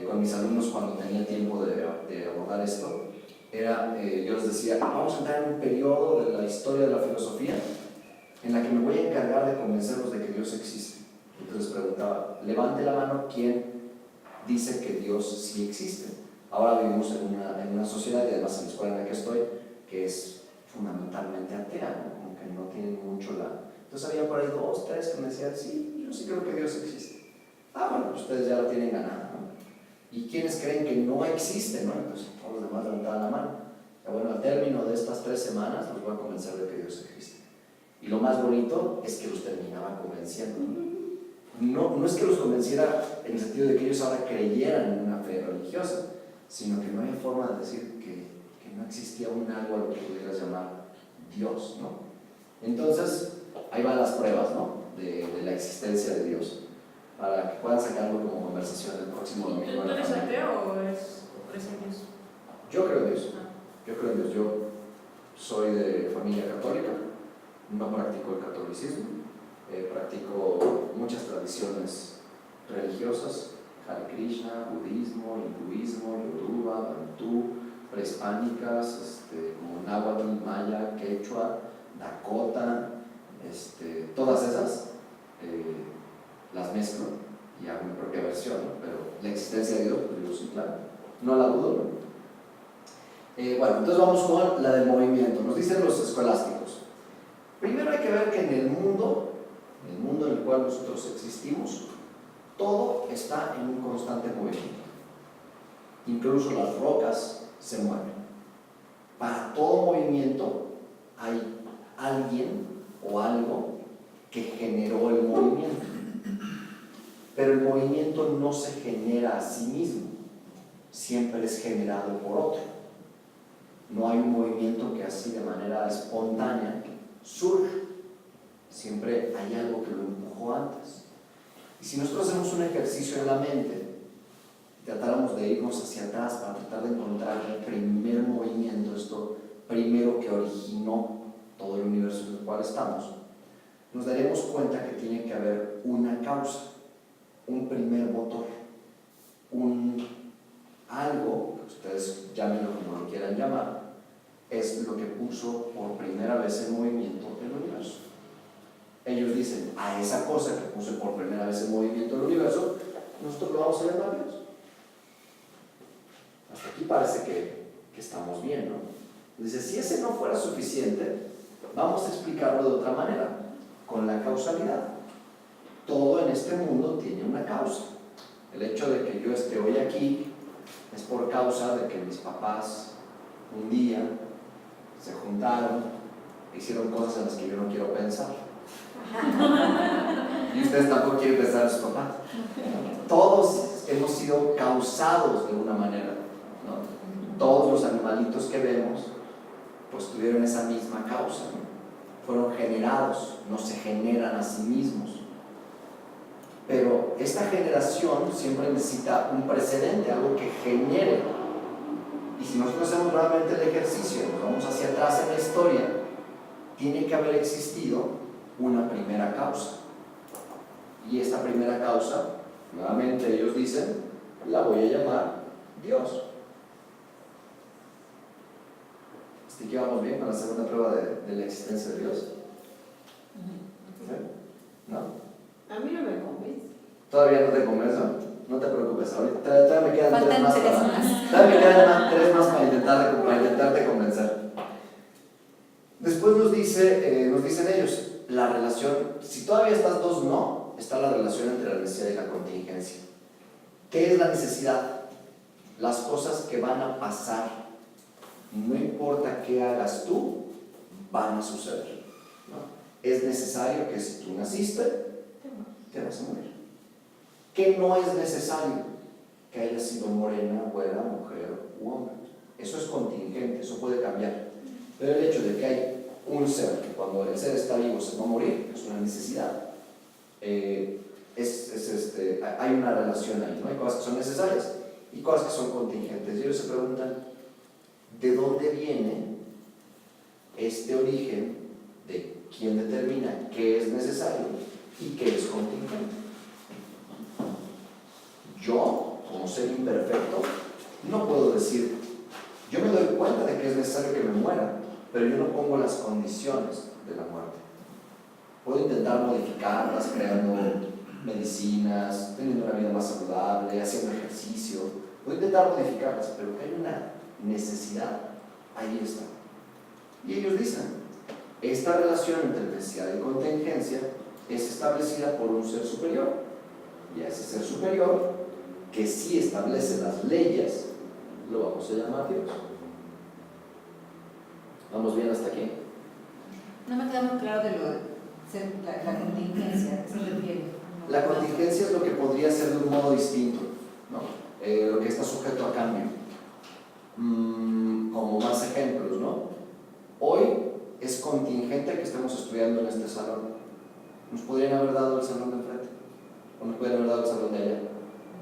A: con mis alumnos cuando tenía tiempo de abordar esto era, yo les decía: vamos a entrar en un periodo de la historia de la filosofía en la que me voy a encargar de convencerlos de que Dios existe. Entonces preguntaba: levante la mano quien dice que Dios sí existe. Ahora vivimos en una sociedad, y además en la escuela en la que estoy, que es fundamentalmente atea, ¿no? Como que no tienen mucho Entonces había por ahí 2, 3 que me decían: sí, yo sí creo que Dios existe. Bueno, ustedes ya la tienen ganada, ¿no? ¿Y quiénes creen que no existe, no? Entonces todos los demás levantaban la mano. Bueno, al término de estas 3 semanas los voy a convencer de que Dios existe. Y lo más bonito es que los terminaba convenciendo. No es que los convenciera en el sentido de que ellos ahora creyeran en una fe religiosa, sino que no hay forma de decir que no existía un algo a lo que pudieras llamar Dios, ¿no? Entonces, ahí van las pruebas, ¿no? de la existencia de Dios, para que puedan sacarlo como conversación el próximo domingo.
B: ¿Tú eres ateo o crees en Dios?
A: Yo creo en Dios. Yo creo en Dios. Yo soy de familia católica, no practico el catolicismo. Practico muchas tradiciones religiosas: Hare Krishna, budismo, hinduismo, yoruba, bantú, prehispánicas, como náhuatl, maya, quechua, dakota, todas esas las mezclo y hago mi propia versión, ¿no? Pero la existencia de Dios, pues yo sí, claro, no la dudo, ¿no? Bueno, entonces vamos con la del movimiento. Nos dicen los escolásticos: primero hay que ver que en el mundo en el cual nosotros existimos, todo está en un constante movimiento. Incluso las rocas se mueven. Para todo movimiento hay alguien o algo que generó el movimiento. Pero el movimiento no se genera a sí mismo, siempre es generado por otro. No hay un movimiento que así de manera espontánea surge. Siempre hay algo que lo empujó antes. Y si nosotros hacemos un ejercicio en la mente, tratáramos de irnos hacia atrás para tratar de encontrar el primer movimiento, esto primero que originó todo el universo en el cual estamos, nos daremos cuenta que tiene que haber una causa, un primer motor, algo, que ustedes llámenlo como lo quieran llamar, es lo que puso por primera vez en movimiento el universo. Ellos dicen, a esa cosa que puso por primera vez en movimiento el universo, nosotros lo vamos a llamar Dios. Hasta aquí parece que estamos bien, ¿no? Dice, si ese no fuera suficiente, vamos a explicarlo de otra manera, con la causalidad. Todo en este mundo tiene una causa. El hecho de que yo esté hoy aquí es por causa de que mis papás un día se juntaron, hicieron cosas en las que yo no quiero pensar. Y ustedes tampoco quieren pensar en sus papás. Todos hemos sido causados de una manera, ¿no? Todos los animalitos que vemos pues tuvieron esa misma causa, ¿no? Fueron generados, no se generan a sí mismos. Pero esta generación siempre necesita un precedente, algo que genere. Y si nosotros hacemos realmente el ejercicio, nos vamos hacia atrás en la historia, tiene que haber existido una primera causa. Y esta primera causa, nuevamente ellos dicen, la voy a llamar Dios. ¿Así que vamos bien con la segunda prueba de la existencia de Dios? ¿Sí? ¿No?
C: A mí no me convence.
A: ¿Todavía no te convenzo? No te preocupes, ahorita todavía me quedan
D: Faltan
A: tres más
D: tres más.
A: todavía me quedan tres más para intentarte convencer. Después nos dicen ellos, la relación, si todavía estas dos no, está la relación entre la necesidad y la contingencia. ¿Qué es la necesidad? Las cosas que van a pasar. No importa qué hagas tú, van a suceder, ¿no? Es necesario que si tú naciste, te vas a morir. ¿Qué no es necesario? Que hayas sido morena, güera, mujer u hombre. Eso es contingente, eso puede cambiar. Pero el hecho de que hay un ser, que cuando el ser está vivo se va a morir, es una necesidad. Hay una relación ahí, ¿no? Hay cosas que son necesarias y cosas que son contingentes. Y ellos se preguntan, ¿de dónde viene este origen de quién determina qué es necesario y qué es contingente? Yo, como ser imperfecto, no puedo decir, yo me doy cuenta de que es necesario que me muera, pero yo no pongo las condiciones de la muerte. Puedo intentar modificarlas creando medicinas, teniendo una vida más saludable, haciendo ejercicio. Puedo intentar modificarlas, pero que hay una necesidad, ahí está. Y ellos dicen, esta relación entre necesidad y contingencia es establecida por un ser superior, y a ese ser superior, que sí establece las leyes, lo vamos a llamar Dios. ¿Vamos bien hasta aquí?
D: No me queda muy claro de lo de la contingencia, ¿a qué se refiere?
A: La contingencia es lo que podría ser de un modo distinto, ¿no? Lo que está sujeto a cambio. Como más ejemplos, ¿no? Hoy es contingente que estemos estudiando en este salón. Nos podrían haber dado el salón de enfrente, o nos podrían haber dado el salón de allá.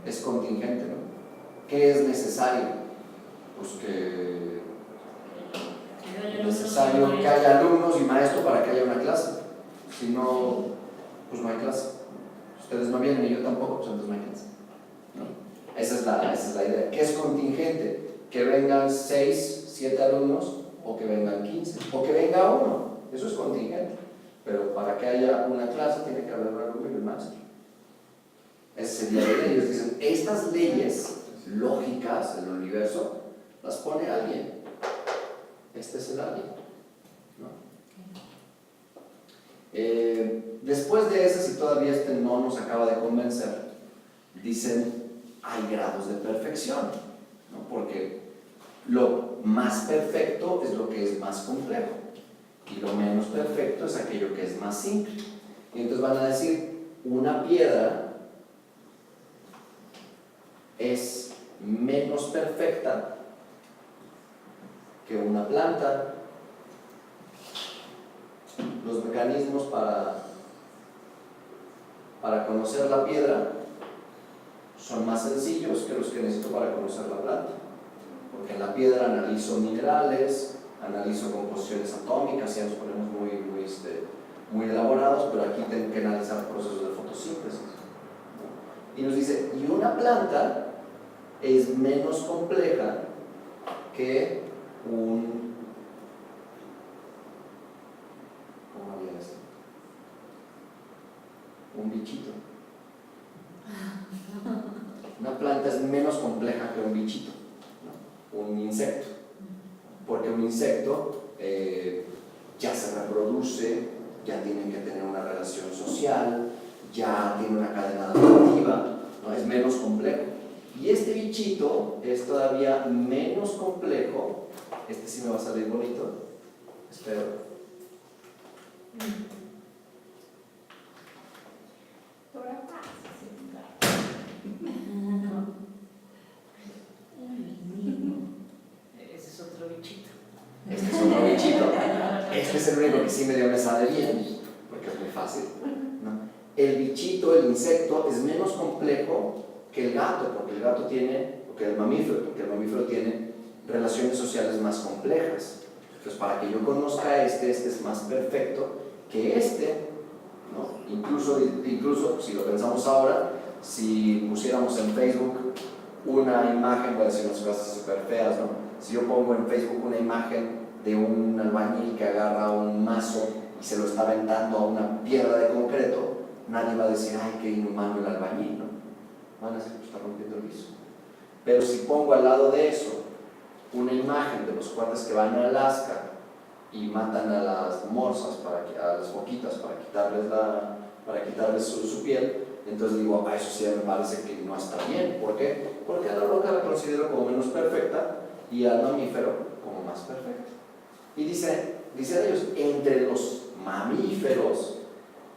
A: Es contingente, ¿no? ¿Qué es necesario? Pues que es necesario que haya alumnos y maestro para que haya una clase. Si no, pues no hay clase. Ustedes no vienen y yo tampoco, pues entonces no hay clase, ¿no? Esa es la idea. ¿Qué es contingente? Que vengan 6, 7 alumnos, o que vengan 15, o que venga uno. Eso es contingente. Pero para que haya una clase tiene que haber un alumno y un maestro. Ese sería la idea. Ellos dicen, estas leyes lógicas del universo las pone alguien. Este es el alguien, ¿no? Después de eso, si todavía este no nos acaba de convencer, dicen, hay grados de perfección, ¿no? Porque lo más perfecto es lo que es más complejo y lo menos perfecto es aquello que es más simple. Y entonces van a decir, una piedra es menos perfecta que una planta. Los mecanismos para conocer la piedra son más sencillos que los que necesito para conocer la planta, porque en la piedra analizo minerales, analizo composiciones atómicas, ya nos ponemos muy elaborados, pero aquí tengo que analizar procesos de fotosíntesis. Y nos dice, y una planta es menos compleja que un... ¿Cómo había esto? Un bichito. Una planta es menos compleja que un bichito, ¿no? Un insecto. Porque un insecto ya se reproduce, ya tiene que tener una relación social, ya tiene una cadena adaptativa, ¿no? Es menos complejo. Y este bichito es todavía menos complejo. Este sí me va a salir bonito, espero.
B: Ese es otro bichito.
A: Este es otro bichito. Este es el único que sí medio me sale bien, porque es muy fácil, ¿no? El bichito, el insecto, es menos complejo que el gato, porque el gato tiene, o que el mamífero, porque el mamífero tiene relaciones sociales más complejas. Entonces, para que yo conozca este es más perfecto que este, ¿no? Incluso si lo pensamos ahora, si pusiéramos en Facebook una imagen, voy a decir unas cosas súper feas, ¿no? Si yo pongo en Facebook una imagen de un albañil que agarra un mazo y se lo está aventando a una piedra de concreto, nadie va a decir, ay, qué inhumano el albañil, ¿no? Van a decir que está rompiendo el piso. Pero si pongo al lado de eso una imagen de los cuates que van a Alaska y matan a las morsas, a las foquitas, para quitarles su piel, entonces digo, eso sí me parece que no está bien. ¿Por qué? Porque a la roca la considero como menos perfecta y al mamífero como más perfecto. Y dicen ellos, entre los mamíferos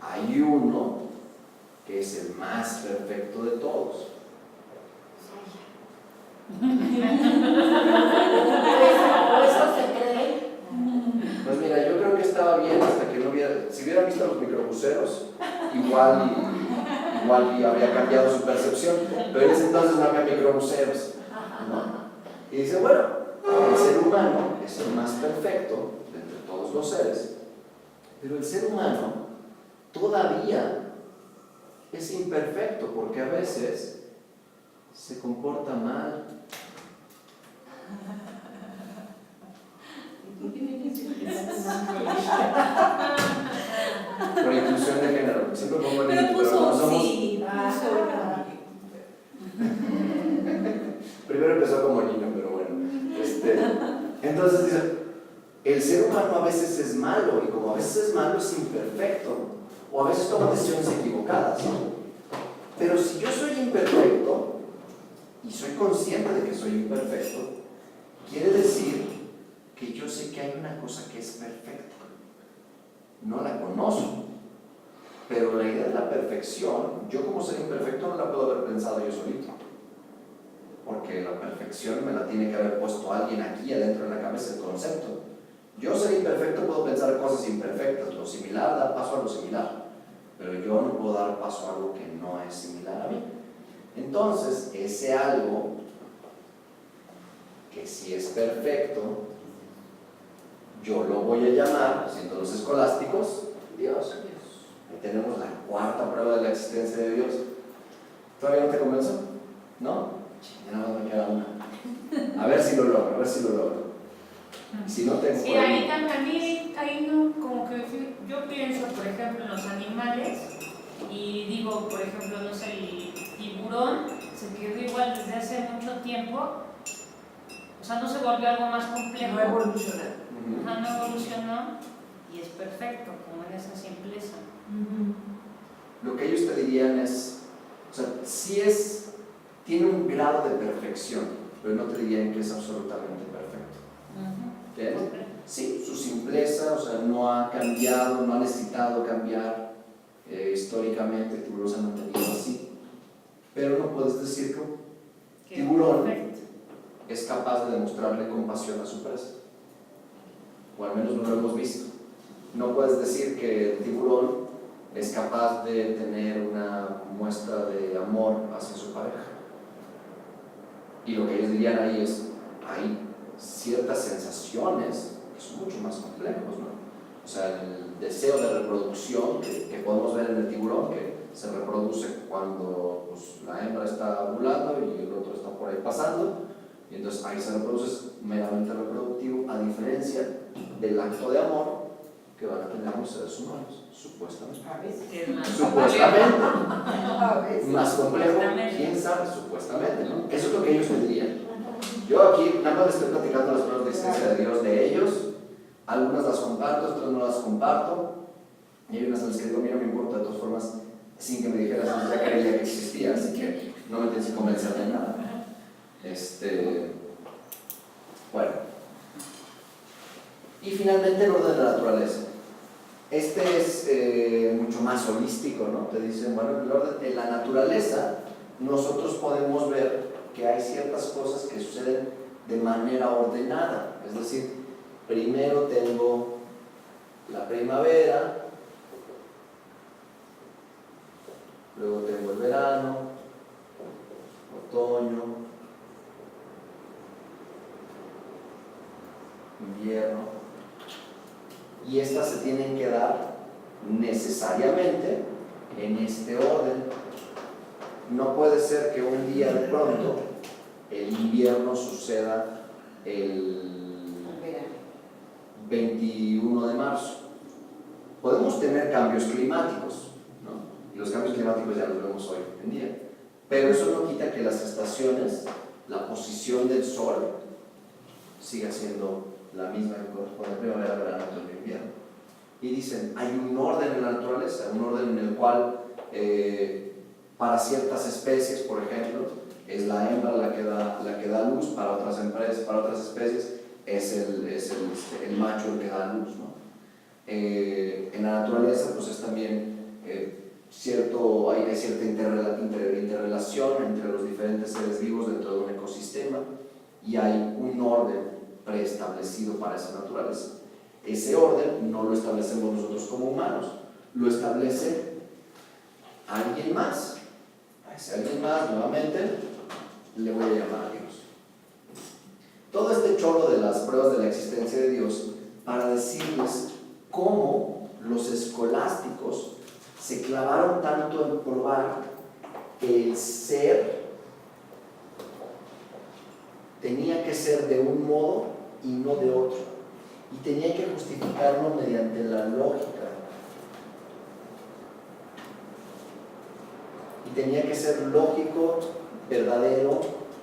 A: hay uno que es el más perfecto de todos.
C: ¿O eso se cree?
A: Pues mira, yo creo que estaba bien hasta que no hubiera, si hubiera visto a los microbuseros, igual y habría cambiado su percepción, pero en ese entonces no había microbuseros, ¿no? Y dice, bueno, el ser humano es el más perfecto de entre todos los seres, pero el ser humano todavía es imperfecto porque a veces se comporta mal. Por inclusión de género, siempre pongo el
D: Pero puso,
A: como somos,
D: sí,
A: primero empezó como niño, pero bueno. Entonces dice, el ser humano a veces es malo, y como a veces es malo es imperfecto, o a veces toma decisiones equivocadas, ¿no? Pero si yo soy imperfecto, y soy consciente de que soy imperfecto, quiere decir que yo sé que hay una cosa que es perfecta. No la conozco, pero la idea de la perfección, yo como ser imperfecto no la puedo haber pensado yo solito, porque la perfección me la tiene que haber puesto alguien aquí adentro de la cabeza, el concepto. Yo ser imperfecto puedo pensar cosas imperfectas, lo similar da paso a lo similar, pero yo no puedo dar paso a algo que no es similar a mí. Entonces, ese algo que sí es perfecto, yo lo voy a llamar, siendo los escolásticos, Dios. Ahí tenemos la cuarta prueba de la existencia de Dios. ¿Todavía no te convenzo? ¿No? Ya nada más me queda una. A ver si lo logro, Si no tengo
B: Sí, ahí también, ahí no, como que yo pienso, por ejemplo, en los animales y digo, por ejemplo, no sé, el tiburón se quedó igual desde hace mucho tiempo, o sea, no se volvió algo más complejo.
C: No evolucionó.
B: No evolucionó y es perfecto, como en esa simpleza.
A: Lo que ellos te dirían es, o sea, sí tiene un grado de perfección, pero no te dirían que es absolutamente perfecto. ¿Entiendes? Sí, su simpleza, o sea, no ha cambiado, no ha necesitado cambiar históricamente, el tiburón se ha mantenido así, pero no puedes decir que un tiburón es capaz de demostrarle compasión a su presa, o al menos no lo hemos visto. No puedes decir que el tiburón es capaz de tener una muestra de amor hacia su pareja. Y lo que ellos dirían ahí es, hay ciertas sensaciones que son mucho más complejos, ¿no? o sea, el deseo de reproducción que podemos ver en el tiburón, que se reproduce cuando pues, la hembra está ovulando y el otro está por ahí pasando, y entonces ahí se reproduce, es meramente reproductivo, a diferencia del acto de amor que van a tener los seres humanos, supuestamente.
C: A veces.
B: Que es más
A: Supuestamente.
C: A veces.
A: Más complejo,
B: Supuestamente.
A: quién sabe, supuestamente, ¿no? Eso es lo que ellos tendrían. Yo aquí nada más les estoy platicando las pruebas de existencia de Dios de ellos, algunas las comparto, otras no las comparto, y hay unas en las que digo, mira, me importa de todas formas, sin que me dijeras, ya creía que existía, así que no me tienes que convencer de nada. Bueno. Y finalmente el orden de la naturaleza. Este es mucho más holístico, ¿no? Te dicen, bueno, el orden, en la naturaleza nosotros podemos ver que hay ciertas cosas que suceden de manera ordenada. Es decir, primero tengo la primavera, luego tengo el verano, otoño, invierno, y estas se tienen que dar necesariamente en este orden. No puede ser que un día de pronto el invierno suceda el 21 de marzo. Podemos tener cambios climáticos, ¿no? Y los cambios climáticos ya los vemos hoy en día, pero eso no quita que las estaciones, la posición del sol siga siendo la misma que corresponde a primavera, verano, otoño e invierno. Y dicen, hay un orden en la naturaleza, un orden en el cual para ciertas especies, por ejemplo, es la hembra la que da luz, para otras especies es el macho el que da luz, ¿no? En la naturaleza pues es también hay cierta interrelación entre los diferentes seres vivos dentro de un ecosistema, y hay un orden preestablecido para esa naturaleza. Ese orden no lo establecemos nosotros como humanos, lo establece alguien más. A ese alguien más, nuevamente, le voy a llamar a Dios. Todo este chorro de las pruebas de la existencia de Dios para decirles cómo los escolásticos se clavaron tanto en probar que el ser tenía que ser de un modo y no de otro, y tenía que justificarlo mediante la lógica, y tenía que ser lógico, verdadero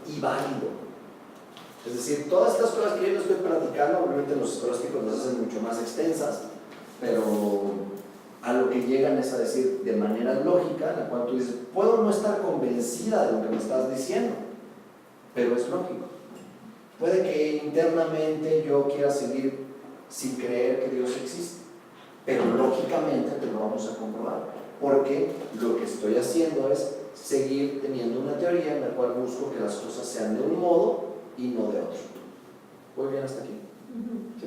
A: y válido. Es decir, todas estas cosas que yo les estoy platicando, obviamente los escolásticos las hacen mucho más extensas, pero a lo que llegan es a decir de manera lógica, en la cual tú dices, puedo no estar convencida de lo que me estás diciendo, pero es lógico. Puede que internamente yo quiera seguir sin creer que Dios existe, pero lógicamente te lo vamos a comprobar, porque lo que estoy haciendo es seguir teniendo una teoría en la cual busco que las cosas sean de un modo y no de otro. ¿Voy bien hasta aquí? ¿Sí?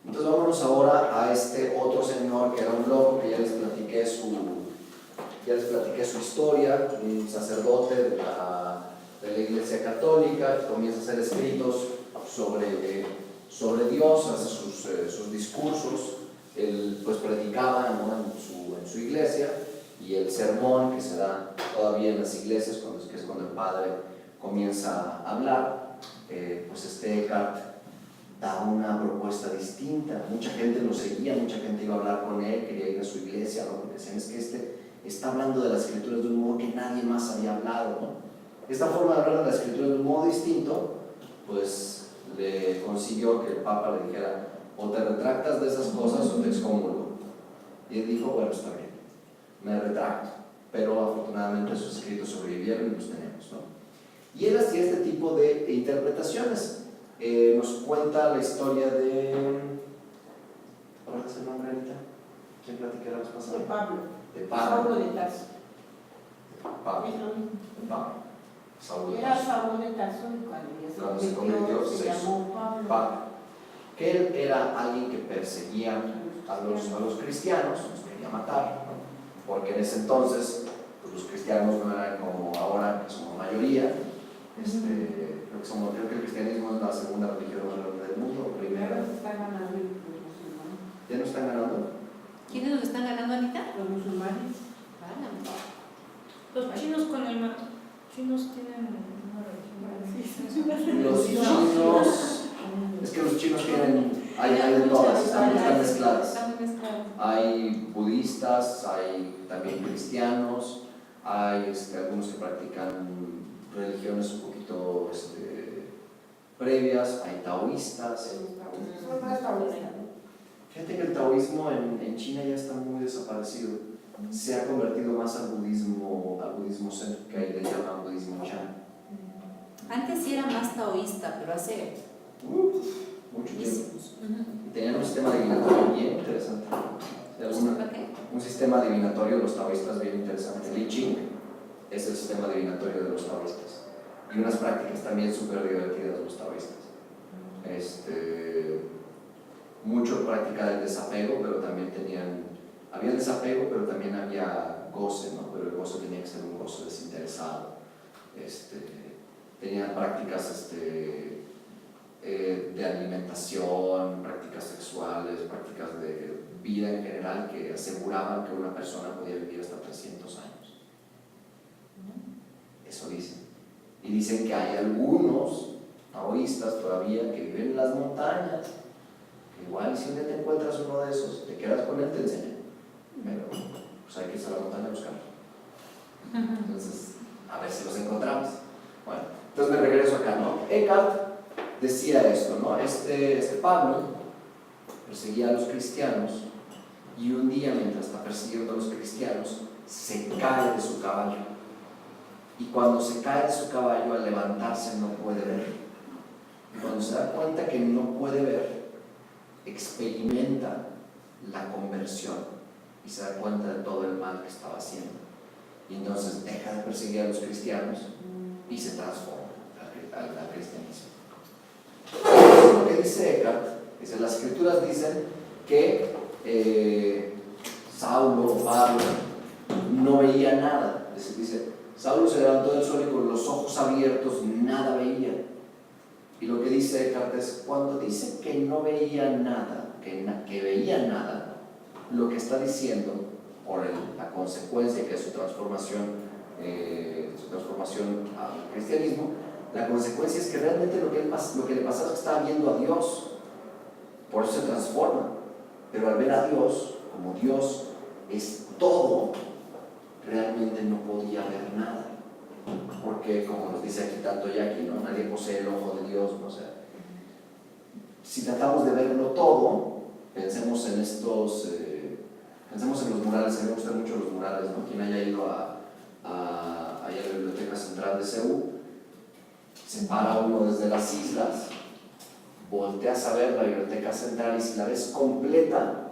A: Entonces vámonos ahora a este otro señor que era un loco, que ya les platiqué su historia, un sacerdote de la Iglesia Católica, que comienza a hacer escritos sobre Dios, hace sus discursos. Él pues predicaba, ¿no? en su iglesia, y el sermón que se da todavía en las iglesias, que es cuando el padre comienza a hablar, pues Eckhart da una propuesta distinta. Mucha gente lo seguía, mucha gente iba a hablar con él, quería ir a su iglesia, ¿no? Porque decían, es que está hablando de las escrituras de un modo que nadie más había hablado, ¿no? Esta forma de hablar de las escrituras de un modo distinto, pues le consiguió que el Papa le dijera, o te retractas de esas cosas o te excomulgo. Y él dijo, bueno, está bien, me retracto, pero afortunadamente sus escritos sobrevivieron y los tenemos, ¿no? Y él hacía este tipo de interpretaciones. Nos cuenta la historia de... ¿Cuál es el nombre ahorita? ¿Quién platiqué la vez pasada?
C: De Pablo.
A: De Pablo.
C: Saulo de Tarso.
A: Pablo.
C: Es lo mismo.
A: De Pablo. Saulo de
C: Era
A: Tarso.
C: Saulo de Tarso y cuando
A: se convirtió,
C: se llamó Pablo.
A: Pablo. Que él era alguien que perseguía a los cristianos, los quería matar, ¿no? Porque en ese entonces pues, los cristianos no eran como ahora, que somos mayoría, Creo que el cristianismo es la segunda religión más grande del mundo, primera.
C: Están ganando los musulmanes.
A: ¿Ya no están ganando?
D: ¿Quiénes nos están ganando, Anita?
C: Los musulmanes.
B: Los chinos con el mar. Chinos tienen una religión.
A: Los chinos, es que los chinos tienen, hay de todas, están mezcladas.
D: Están muy mezcladas.
A: Hay budistas, hay también cristianos, hay algunos que practican religiones un poquito previas, hay taoístas.
C: Son más taoístas.
A: Fíjate que el taoísmo en China ya está muy desaparecido. Se ha convertido más al budismo zen, que ahí le llaman budismo Chan.
D: Antes sí era más taoísta, pero hace
A: Mucho tiempo.
D: muchísimos.
A: Y tenían un sistema adivinatorio bien interesante.
D: ¿Para qué?
A: Un sistema adivinatorio de los taoístas bien interesante. El I Ching es el sistema adivinatorio de los taoístas. Y unas prácticas también súper divertidas de los taoístas. Mucho práctica del desapego, pero también había desapego, pero también había goce, ¿no? Pero el goce tenía que ser un goce desinteresado. Tenían prácticas de alimentación, prácticas sexuales, prácticas de vida en general que aseguraban que una persona podía vivir hasta 300 años. Eso dicen. Y dicen que hay algunos taoístas todavía que viven en las montañas. Igual si un día te encuentras uno de esos, te quedas con él, te enseña. Pero pues hay que irse a la montaña a buscarlo. Entonces, a ver si los encontramos. Bueno, entonces me regreso acá, ¿no? Eckhart decía esto, ¿no? Pablo perseguía a los cristianos y un día, mientras está persiguiendo a los cristianos, se cae de su caballo. Y cuando se cae de su caballo, al levantarse no puede ver. Y cuando se da cuenta que no puede ver, experimenta la conversión y se da cuenta de todo el mal que estaba haciendo. Y entonces deja de perseguir a los cristianos y se transforma al cristianismo. Eso es lo que dice Eckhart. Dice, las escrituras dicen que Pablo no veía nada. Dice, Saulo se levantó del suelo y con los ojos abiertos nada veía. Y lo que dice Eckhart es, cuando dice que no veía nada, que veía nada, lo que está diciendo, por la consecuencia que es su transformación al cristianismo, la consecuencia es que realmente lo que le pasaba es que estaba viendo a Dios, por eso se transforma. Pero al ver a Dios, como Dios es todo, realmente no podía ver nada. Porque, como nos dice aquí tanto Jackie, ¿no? Nadie posee el ojo de Dios, ¿no? O sea, si tratamos de verlo todo, pensemos en los murales. A mí me gustan mucho los murales, ¿no? Quien haya ido a la Biblioteca Central de Seúl, se para uno desde las islas, volteas a ver la Biblioteca Central y si la ves completa,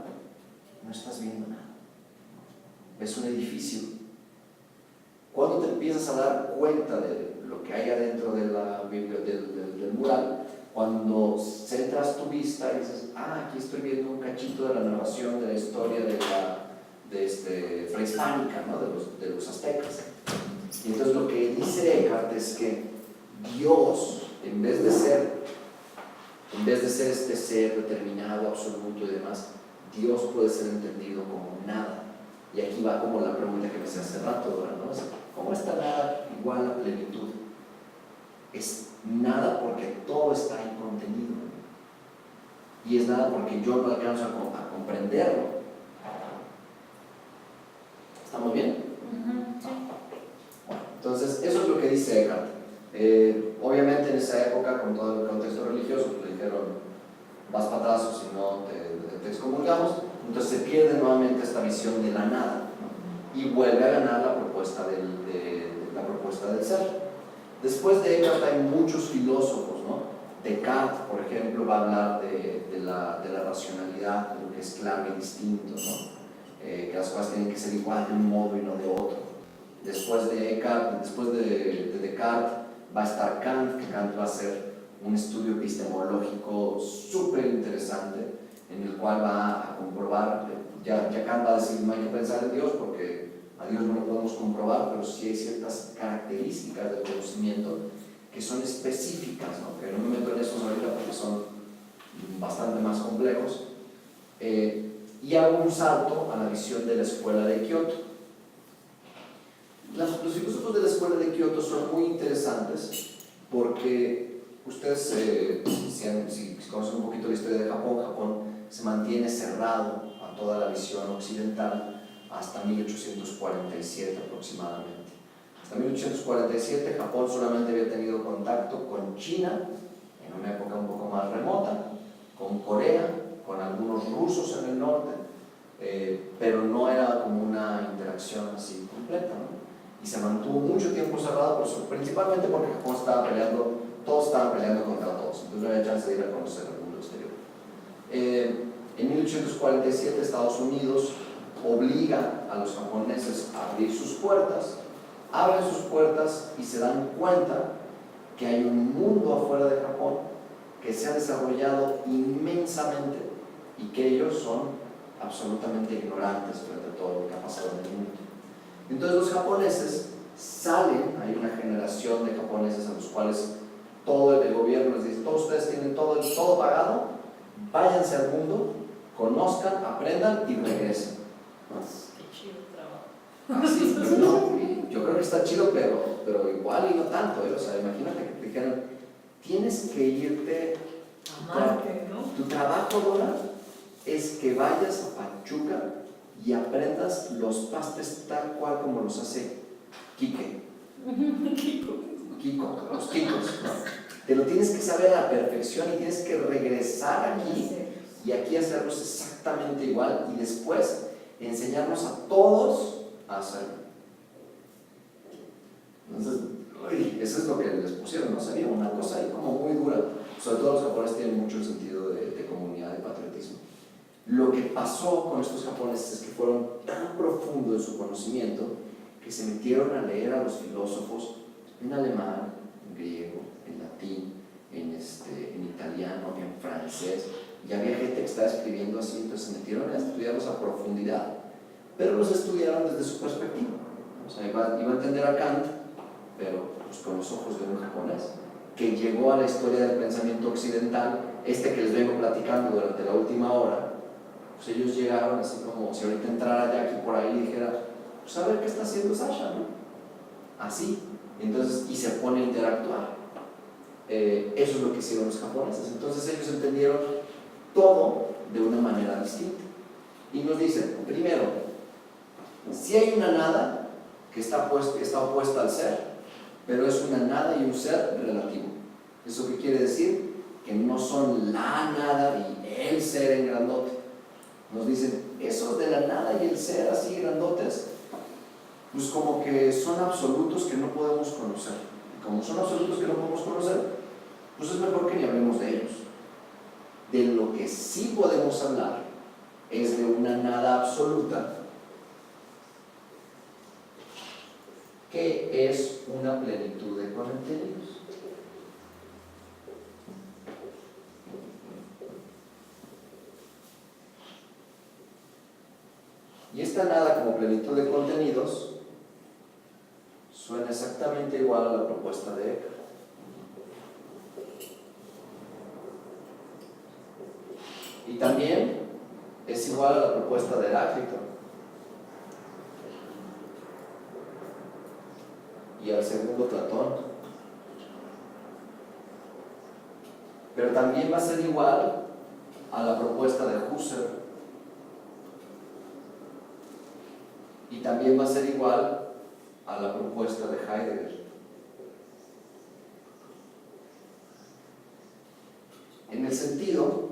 A: no estás viendo nada. Ves un edificio. Cuando te empiezas a dar cuenta de lo que hay adentro de del mural, cuando centras tu vista y dices, aquí estoy viendo un cachito de la narración de la historia prehispánica, ¿no? de los aztecas. Y entonces lo que dice Eckhart es que Dios, en vez de ser este ser determinado, absoluto y demás, Dios puede ser entendido como nada. Y aquí va como la pregunta que me hice hace rato, ¿no? ¿Cómo está nada igual a plenitud? Es nada porque todo está ahí contenido. Y es nada porque yo no alcanzo a comprenderlo. ¿Estamos bien?
B: Sí.
A: Bueno, entonces, eso es lo que dice Eckhart. Obviamente en esa época, con todo el contexto religioso, le dijeron, vas para atrás o si no te excomulgamos. Entonces se pierde nuevamente esta visión de la nada, ¿no? Y vuelve a ganar la propuesta del ser. Después de Eckhart hay muchos filósofos, ¿no? Descartes, por ejemplo, va a hablar de la racionalidad, de lo que es claro y distinto, ¿no? Que las cosas tienen que ser igual de un modo y no de otro. Después de Descartes va a estar Kant, que Kant va a hacer un estudio epistemológico súper interesante, en el cual va a comprobar, ya Kant va a decir, no hay que pensar en Dios porque a Dios no lo podemos comprobar, pero sí hay ciertas características del conocimiento que son específicas, ¿no? Que no me meto en esos ahorita porque son bastante más complejos, y hago un salto a la visión de la escuela de Kioto. Los filósofos de la escuela de Kioto son muy interesantes porque ustedes, si conocen un poquito la historia de Japón, Japón se mantiene cerrado a toda la visión occidental hasta 1847 aproximadamente. Hasta 1847 Japón solamente había tenido contacto con China, en una época un poco más remota, con Corea, con algunos rusos en el norte, pero no era como una interacción así completa, ¿no? Y se mantuvo mucho tiempo cerrado, principalmente porque Japón estaba peleando, todos estaban peleando contra todos, entonces no había chance de ir a conocer el mundo exterior. En 1847 Estados Unidos obliga a los japoneses a abrir sus puertas, abren sus puertas y se dan cuenta que hay un mundo afuera de Japón que se ha desarrollado inmensamente y que ellos son absolutamente ignorantes frente a todo lo que ha pasado en el mundo. Entonces los japoneses salen, hay una generación de japoneses a los cuales todo el gobierno les dice: todos ustedes tienen todo pagado, váyanse al mundo, conozcan, aprendan y regresen.
B: Qué chido trabajo.
A: Así, ¿no? Y yo creo que está chido, pero igual y no tanto, ¿eh? O sea, imagínate que te dijeran: tienes que irte,
B: Amarte, ¿no?
A: tu trabajo ahora es que vayas a Pachuca y aprendas los pastes tal cual como los hace Quique. Kiko, los Kikos, ¿no? Te lo tienes que saber a la perfección y tienes que regresar aquí y aquí hacerlos exactamente igual y después enseñarnos a todos a hacerlo. Entonces, eso es lo que les pusieron, ¿no? Sería una cosa ahí como muy dura. Sobre todo los japoneses tienen mucho el sentido de comunidad, de patriotismo. Lo que pasó con estos japoneses es que fueron tan profundos en su conocimiento que se metieron a leer a los filósofos en alemán, en griego, en latín, en italiano, en francés, y había gente que estaba escribiendo así, entonces se metieron a estudiarlos a profundidad, pero los estudiaron desde su perspectiva. O sea, iba a entender a Kant, pero pues, con los ojos de un japonés que llegó a la historia del pensamiento occidental, que les vengo platicando durante la última hora. Pues ellos llegaron así como si ahorita entrara Jackie por ahí y dijera: pues a ver qué está haciendo Sasha, ¿no? Así, entonces, y se pone a interactuar. Eso es lo que hicieron los japoneses. Entonces ellos entendieron todo de una manera distinta y nos dicen: primero, si hay una nada que está opuesta al ser, pero es una nada y un ser relativo. ¿Eso qué quiere decir? Que no son la nada y el ser en grandote. Nos dicen: esos de la nada y el ser así grandotes, pues como que son absolutos que no podemos conocer. Y como son absolutos que no podemos conocer, pues es mejor que ni hablemos de ellos. De lo que sí podemos hablar es de una nada absoluta, que es una plenitud de contenidos. Y esta nada como plenitud de contenidos suena exactamente igual a la propuesta de Eckhart. Y también es igual a la propuesta de Heráclito y al segundo Platón. Pero también va a ser igual a la propuesta de Husserl. Y también va a ser igual a la propuesta de Heidegger. En el sentido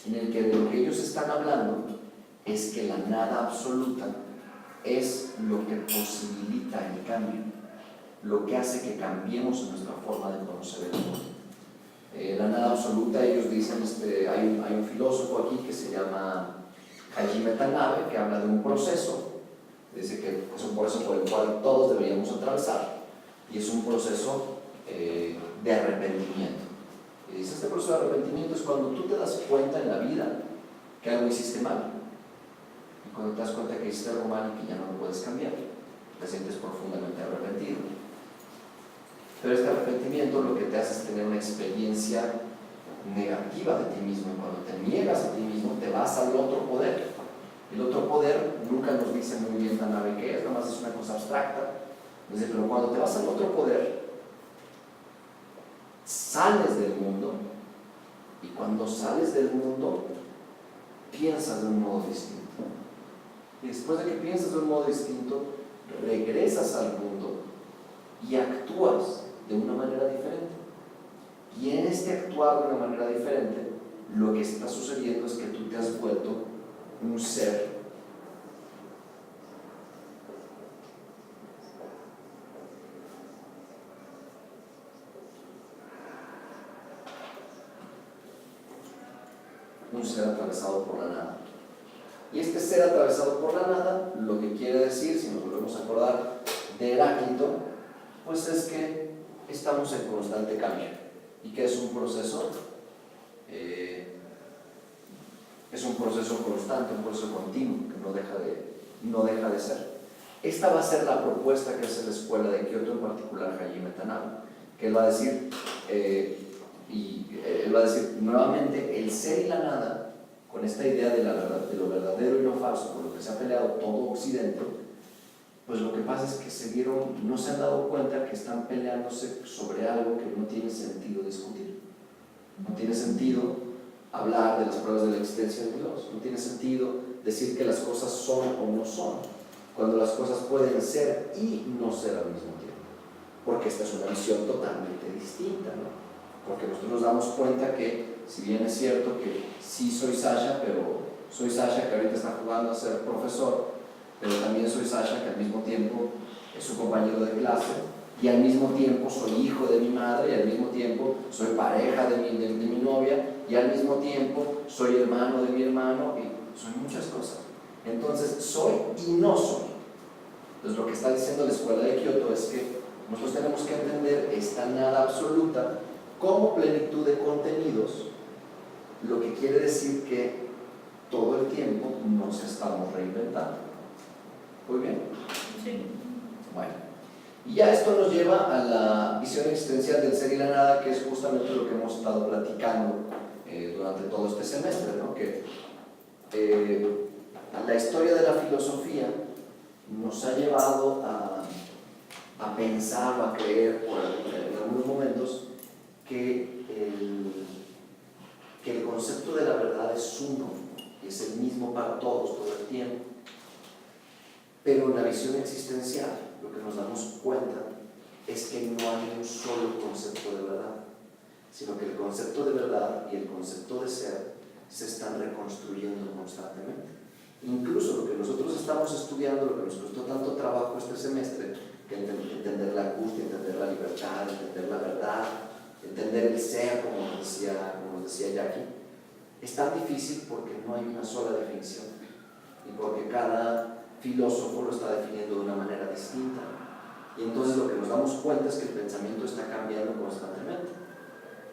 A: en el que de lo que ellos están hablando es que la nada absoluta es lo que posibilita el cambio, lo que hace que cambiemos en nuestra forma de conocer el mundo. La nada absoluta, ellos dicen, hay un filósofo aquí que se llama Hajime Tanabe, que habla de un proceso. Dice que es un proceso por el cual todos deberíamos atravesar, y es un proceso de arrepentimiento. Y dice: este proceso de arrepentimiento es cuando tú te das cuenta en la vida que algo hiciste mal, y cuando te das cuenta que hiciste algo mal y que ya no lo puedes cambiar, te sientes profundamente arrepentido. Pero este arrepentimiento lo que te hace es tener una experiencia negativa de ti mismo. Y cuando te niegas a ti mismo, te vas al otro poder. El otro poder nunca nos dice muy bien la nave que es, nomás es una cosa abstracta. Entonces, pero cuando te vas al otro poder, sales del mundo, y cuando sales del mundo, piensas de un modo distinto. Y después de que piensas de un modo distinto, regresas al mundo y actúas de una manera diferente. Y en este actuar de una manera diferente, lo que está sucediendo es que tú te has vuelto un ser atravesado por la nada. Y este ser atravesado por la nada, lo que quiere decir, si nos volvemos a acordar de Heráclito, pues es que estamos en constante cambio. ¿Y qué es un proceso? Es un proceso constante, un proceso continuo, que no deja de ser. Esta va a ser la propuesta que hace la escuela de Kioto, en particular Hajime Tanabe, que él va a decir, nuevamente, el ser y la nada, con esta idea de lo verdadero y lo falso, por lo que se ha peleado todo Occidente, pues lo que pasa es que no se han dado cuenta que están peleándose sobre algo que no tiene sentido discutir. No tiene sentido hablar de las pruebas de la existencia de Dios, no tiene sentido decir que las cosas son o no son, cuando las cosas pueden ser y no ser al mismo tiempo, porque esta es una visión totalmente distinta, ¿no? Porque nosotros nos damos cuenta que, si bien es cierto que sí soy Sasha, pero soy Sasha que ahorita está jugando a ser profesor, pero también soy Sasha que al mismo tiempo es su compañero de clase, y al mismo tiempo soy hijo de mi madre, y al mismo tiempo soy pareja de mi novia, y al mismo tiempo soy hermano de mi hermano, y soy muchas cosas. Entonces soy y no soy. Entonces lo que está diciendo la escuela de Kioto es que nosotros tenemos que entender esta nada absoluta como plenitud de contenidos, lo que quiere decir que todo el tiempo nos estamos reinventando. ¿Muy bien?
B: Sí.
A: Bueno, y ya esto nos lleva a la visión existencial del ser y la nada, que es justamente lo que hemos estado platicando durante todo este semestre, ¿no? Que la historia de la filosofía nos ha llevado a pensar o a creer en algunos momentos que el concepto de la verdad es uno y es el mismo para todos todo el tiempo. Pero en la visión existencial lo que nos damos cuenta es que no hay un solo concepto de verdad, sino que el concepto de verdad y el concepto de ser se están reconstruyendo constantemente. Incluso lo que nosotros estamos estudiando, lo que nos costó tanto trabajo este semestre, que entender la angustia, entender la libertad, entender la verdad, entender el ser, como nos decía Jackie, es tan difícil porque no hay una sola definición y porque cada filósofo lo está definiendo de una manera distinta. Y entonces lo que nos damos cuenta es que el pensamiento está cambiando constantemente,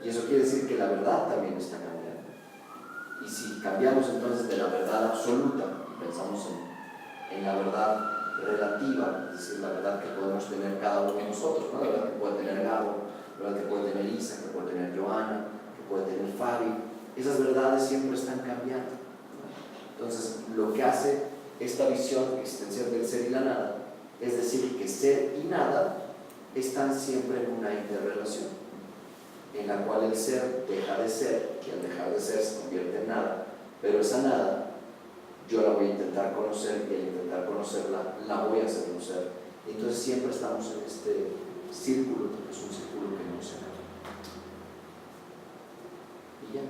A: y eso quiere decir que la verdad también está cambiando. Y si cambiamos entonces de la verdad absoluta y pensamos en la verdad relativa, es decir, la verdad que podemos tener cada uno de nosotros, ¿no? La verdad que puede tener Gabo, la verdad que puede tener Isa, que puede tener Joana, que puede tener Fabi, esas verdades siempre están cambiando, ¿no? Entonces lo que hace esta visión existencial del ser y la nada es decir que ser y nada están siempre en una interrelación, en la cual el ser deja de ser, y al dejar de ser se convierte en nada, pero esa nada yo la voy a intentar conocer, y al intentar conocerla la voy a hacer conocer. Y entonces siempre estamos en este círculo, que es un círculo que no se acaba. Y ya.